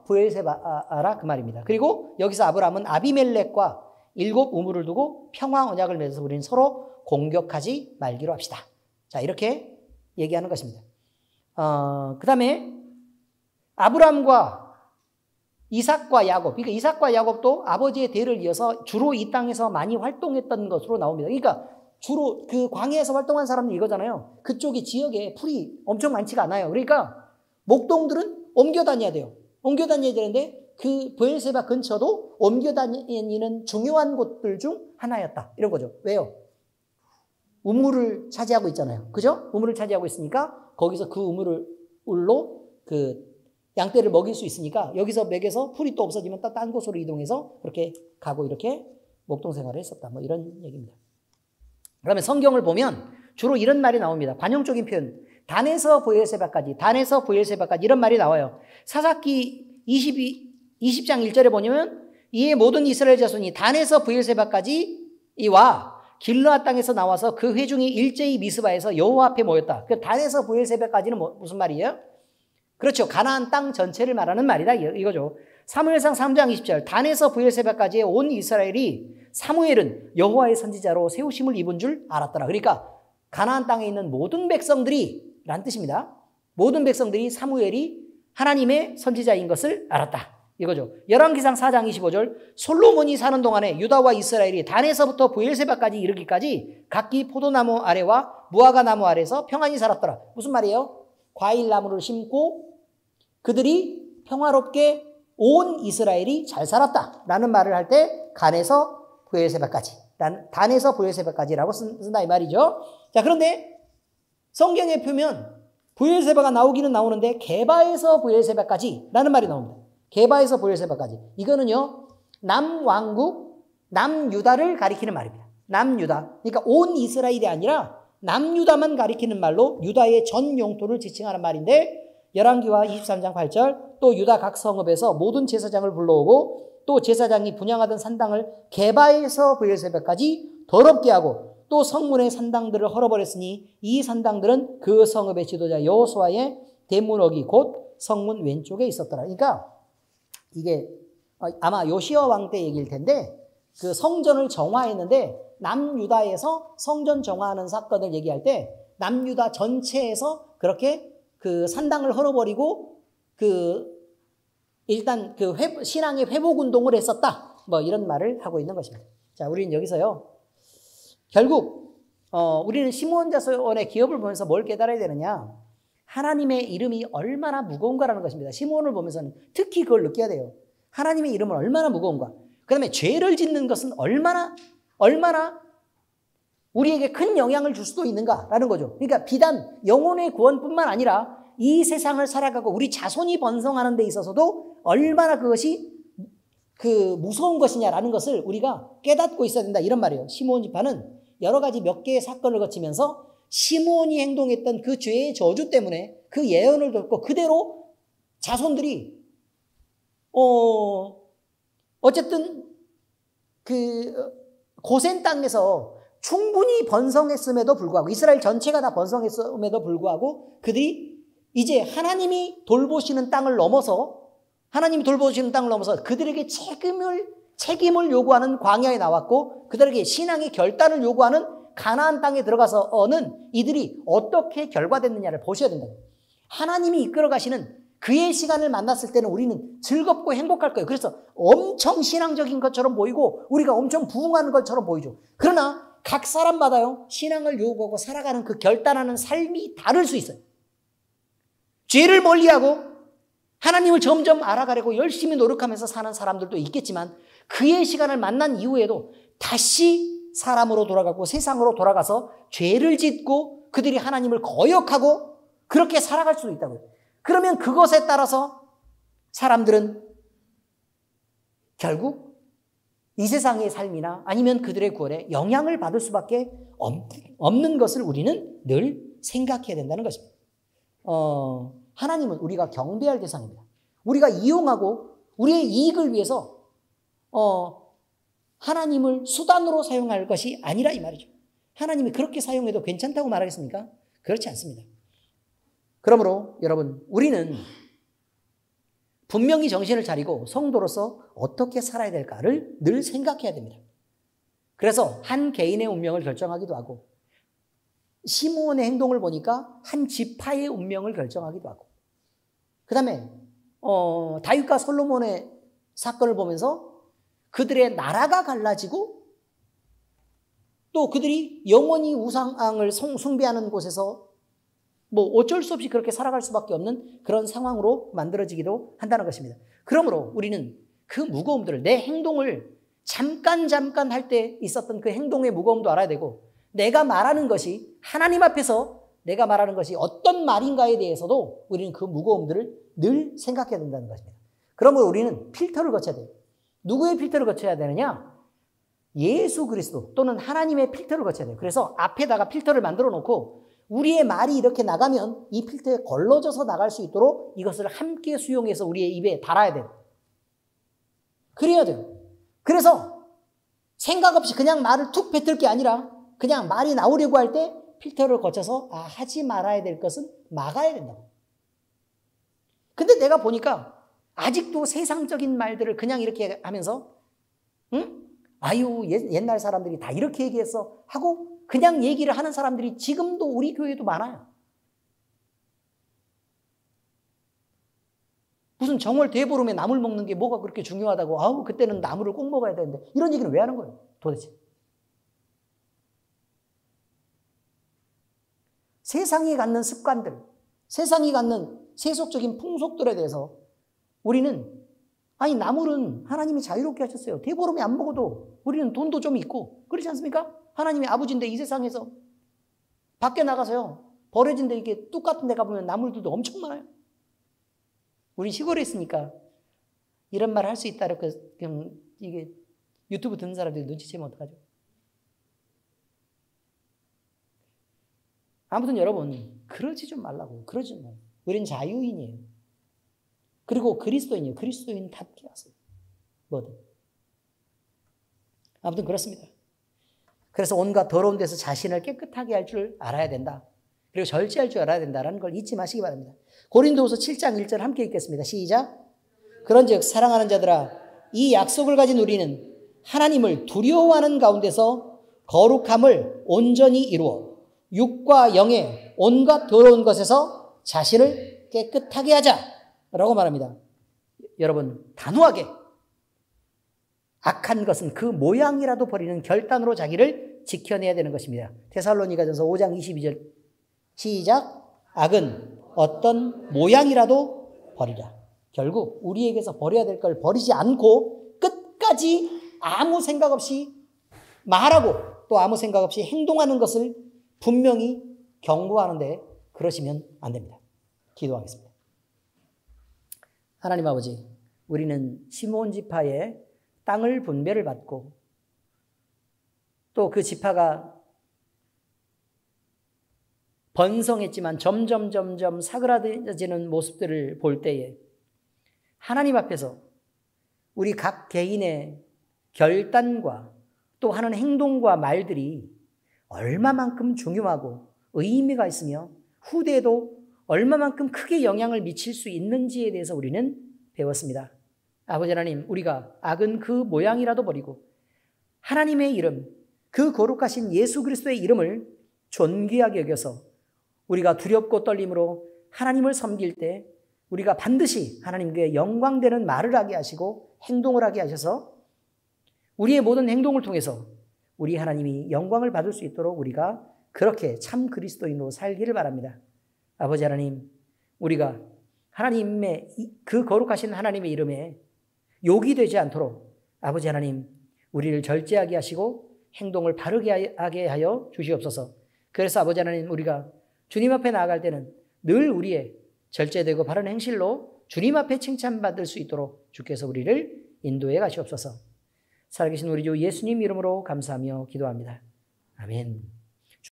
브엘세바라 그 말입니다. 그리고 여기서 아브라함은 아비멜렉과 7 우물을 두고 평화 언약을 맺어서 우리는 서로 공격하지 말기로 합시다. 자, 이렇게 얘기하는 것입니다. 그 다음에 아브라함과 이삭과 야곱, 그러니까 이삭과 야곱도 아버지의 대를 이어서 주로 이 땅에서 많이 활동했던 것으로 나옵니다. 그러니까 주로 그 광야에서 활동한 사람들 이거잖아요. 그쪽이 지역에 풀이 엄청 많지가 않아요. 그러니까 목동들은 옮겨 다녀야 돼요. 옮겨 다녀야 되는데 그 브엘세바 근처도 옮겨 다니는 중요한 곳들 중 하나였다. 이런 거죠. 왜요? 우물을 차지하고 있잖아요. 그죠? 우물을 차지하고 있으니까 거기서 그 우물로 그 양떼를 먹일 수 있으니까 여기서 먹여서 풀이 또 없어지면 또 딴 곳으로 이동해서 그렇게 가고 이렇게 목동 생활을 했었다. 뭐 이런 얘기입니다. 그러면 성경을 보면 주로 이런 말이 나옵니다. 관용적인 표현. 단에서 브엘세바까지 이런 말이 나와요. 사사기 20장 1절에 보면 이에 모든 이스라엘 자손이 단에서 브엘세바까지 이와 길르앗 땅에서 나와서 그 회중이 일제히 미스바에서 여호와 앞에 모였다. 그 단에서 브엘세바까지는 무슨 말이에요? 그렇죠. 가나안 땅 전체를 말하는 말이다 이거죠. 사무엘상 3장 20절 단에서 브엘세바까지의 온 이스라엘이 사무엘은 여호와의 선지자로 세우심을 입은 줄 알았더라. 그러니까 가나안 땅에 있는 모든 백성들이 라는 뜻입니다. 모든 백성들이 사무엘이 하나님의 선지자인 것을 알았다. 이거죠. 열왕기상 4장 25절 솔로몬이 사는 동안에 유다와 이스라엘이 단에서부터 브엘세바까지 이르기까지 각기 포도나무 아래와 무화과 나무 아래에서 평안히 살았더라. 무슨 말이에요? 과일나무를 심고 그들이 평화롭게 온 이스라엘이 잘 살았다라는 말을 할 때 단에서 브엘세바까지라고 쓴다 이 말이죠. 자, 그런데 성경에 보면 브엘세바가 나오기는 나오는데 게바에서 브엘세바까지라는 말이 나옵니다. 게바에서 브엘세바까지. 이거는요, 남왕국, 남유다를 가리키는 말입니다. 남유다. 그러니까 온 이스라엘이 아니라 남유다만 가리키는 말로 유다의 전 영토를 지칭하는 말인데 열왕기하 23장 8절 또 유다 각 성읍에서 모든 제사장을 불러오고 또 제사장이 분향하던 산당을 게바에서 브엘세바까지 더럽게 하고 또 성문의 산당들을 헐어버렸으니 이 산당들은 그 성읍의 지도자 여호수아의 대문어기 곧 성문 왼쪽에 있었더라. 그러니까 이게 아마 요시야 왕 때 얘기일 텐데 그 성전을 정화했는데 남유다에서 성전 정화하는 사건을 얘기할 때 남유다 전체에서 그렇게 그 산당을 헐어버리고 일단 신앙의 회복 운동을 했었다. 뭐 이런 말을 하고 있는 것입니다. 자, 우리는 여기서요. 결국 우리는 시므온 자손의 기업을 보면서 뭘 깨달아야 되느냐? 하나님의 이름이 얼마나 무거운가라는 것입니다. 시므온을 보면서는 특히 그걸 느껴야 돼요. 하나님의 이름은 얼마나 무거운가. 그 다음에 죄를 짓는 것은 얼마나 우리에게 큰 영향을 줄 수도 있는가라는 거죠. 그러니까 비단 영혼의 구원뿐만 아니라 이 세상을 살아가고 우리 자손이 번성하는 데 있어서도 얼마나 그것이 무서운 것이냐라는 것을 우리가 깨닫고 있어야 된다, 이런 말이에요. 시므온 지파는 여러 가지 몇 개의 사건을 거치면서 시므온이 행동했던 그 죄의 저주 때문에 그 예언을 듣고 그대로 자손들이 어쨌든 그 고센 땅에서 충분히 번성했음에도 불구하고, 이스라엘 전체가 다 번성했음에도 불구하고 그들이 이제 하나님이 돌보시는 땅을 넘어서 그들에게 책임을 요구하는 광야에 나왔고, 그들에게 신앙의 결단을 요구하는 가나안 땅에 들어가서는 이들이 어떻게 결과됐느냐를 보셔야 된다. 하나님이 이끌어 가시는 그의 시간을 만났을 때는 우리는 즐겁고 행복할 거예요. 그래서 엄청 신앙적인 것처럼 보이고 우리가 엄청 부흥하는 것처럼 보이죠. 그러나 각 사람마다요, 신앙을 요구하고 살아가는 그 결단하는 삶이 다를 수 있어요. 죄를 멀리하고 하나님을 점점 알아가려고 열심히 노력하면서 사는 사람들도 있겠지만, 그의 시간을 만난 이후에도 다시 사람으로 돌아가고 세상으로 돌아가서 죄를 짓고 그들이 하나님을 거역하고 그렇게 살아갈 수도 있다고요. 그러면 그것에 따라서 사람들은 결국 이 세상의 삶이나 아니면 그들의 구원에 영향을 받을 수밖에 없는 것을 우리는 늘 생각해야 된다는 것입니다. 하나님은 우리가 경배할 대상입니다. 우리가 이용하고 우리의 이익을 위해서 하나님을 수단으로 사용할 것이 아니라 이 말이죠. 하나님이 그렇게 사용해도 괜찮다고 말하겠습니까? 그렇지 않습니다. 그러므로 여러분, 우리는 분명히 정신을 차리고 성도로서 어떻게 살아야 될까를 늘 생각해야 됩니다. 그래서 한 개인의 운명을 결정하기도 하고, 시므온의 행동을 보니까 한 지파의 운명을 결정하기도 하고, 그 다음에 다윗과 솔로몬의 사건을 보면서 그들의 나라가 갈라지고 또 그들이 영원히 우상을 숭배하는 곳에서 어쩔 수 없이 그렇게 살아갈 수밖에 없는 그런 상황으로 만들어지기도 한다는 것입니다. 그러므로 우리는 그 무거움들을, 내 행동을 잠깐 할 때 있었던 그 행동의 무거움도 알아야 되고, 내가 말하는 것이 하나님 앞에서 내가 말하는 것이 어떤 말인가에 대해서도 우리는 그 무거움들을 늘 생각해야 된다는 것입니다. 그러므로 우리는 필터를 거쳐야 돼요. 누구의 필터를 거쳐야 되느냐? 예수 그리스도 또는 하나님의 필터를 거쳐야 돼요. 그래서 앞에다가 필터를 만들어 놓고 우리의 말이 이렇게 나가면 이 필터에 걸러져서 나갈 수 있도록 이것을 함께 수용해서 우리의 입에 달아야 돼요. 그래야 돼요. 그래서 생각 없이 그냥 말을 툭 뱉을 게 아니라 그냥 말이 나오려고 할 때 필터를 거쳐서 하지 말아야 될 것은 막아야 된다고. 근데 내가 보니까 아직도 세상적인 말들을 그냥 이렇게 하면서 아유, 옛날 사람들이 다 이렇게 얘기했어 하고 그냥 얘기를 하는 사람들이 지금도 우리 교회도 많아요. 무슨 정월 대보름에 나물 먹는 게 뭐가 그렇게 중요하다고, 아우 그때는 나물을 꼭 먹어야 되는데, 이런 얘기를 왜 하는 거예요 도대체? 세상이 갖는 습관들, 세상이 갖는 세속적인 풍속들에 대해서 우리는, 아니 나물은 하나님이 자유롭게 하셨어요. 대보름에 안 먹어도 우리는 돈도 좀 있고 그렇지 않습니까? 하나님이 아버지인데 이 세상에서 밖에 나가서요 버려진 데 이렇게 뚝 같은 데 가보면 나물들도 엄청 많아요. 우리 시골에 있으니까 이런 말 할 수 있다 이렇게 이게 유튜브 듣는 사람들이 눈치채면 어떡하죠? 아무튼 여러분, 그러지 좀 말라고. 그러지 마. 우린 자유인이에요. 그리고 그리스도인이에요. 그리스도인답게 하세요. 뭐든. 아무튼 그렇습니다. 그래서 온갖 더러운 데서 자신을 깨끗하게 할 줄 알아야 된다. 그리고 절제할 줄 알아야 된다는 걸 잊지 마시기 바랍니다. 고린도후서 7장 1절 함께 읽겠습니다. 시작. 그런즉 사랑하는 자들아, 이 약속을 가진 우리는 하나님을 두려워하는 가운데서 거룩함을 온전히 이루어 육과 영의 온갖 더러운 것에서 자신을 깨끗하게 하자라고 말합니다. 여러분, 단호하게 악한 것은 그 모양이라도 버리는 결단으로 자기를 지켜내야 되는 것입니다. 데살로니가전서 5장 22절 시작. 악은 어떤 모양이라도 버리라. 결국 우리에게서 버려야 될 걸 버리지 않고 끝까지 아무 생각 없이 말하고 또 아무 생각 없이 행동하는 것을 분명히 경고하는데 그러시면 안 됩니다. 기도하겠습니다. 하나님 아버지, 우리는 시므온 지파의 땅을 분배를 받고 또 그 지파가 번성했지만 점점 사그라지는 모습들을 볼 때에 하나님 앞에서 우리 각 개인의 결단과 또 하는 행동과 말들이 얼마만큼 중요하고 의미가 있으며 후대에도 얼마만큼 크게 영향을 미칠 수 있는지에 대해서 우리는 배웠습니다. 아버지 하나님, 우리가 악은 그 모양이라도 버리고 하나님의 이름, 그 거룩하신 예수 그리스도의 이름을 존귀하게 여겨서 우리가 두렵고 떨림으로 하나님을 섬길 때 우리가 반드시 하나님께 영광되는 말을 하게 하시고 행동을 하게 하셔서 우리의 모든 행동을 통해서 우리 하나님이 영광을 받을 수 있도록 우리가 그렇게 참 그리스도인으로 살기를 바랍니다. 아버지 하나님, 우리가 하나님의 그 거룩하신 하나님의 이름에 욕이 되지 않도록 아버지 하나님, 우리를 절제하게 하시고 행동을 바르게 하게 하여 주시옵소서. 그래서 아버지 하나님, 우리가 주님 앞에 나아갈 때는 늘 우리의 절제되고 바른 행실로 주님 앞에 칭찬받을 수 있도록 주께서 우리를 인도해 가시옵소서. 살아계신 우리 주 예수님 이름으로 감사하며 기도합니다. 아멘.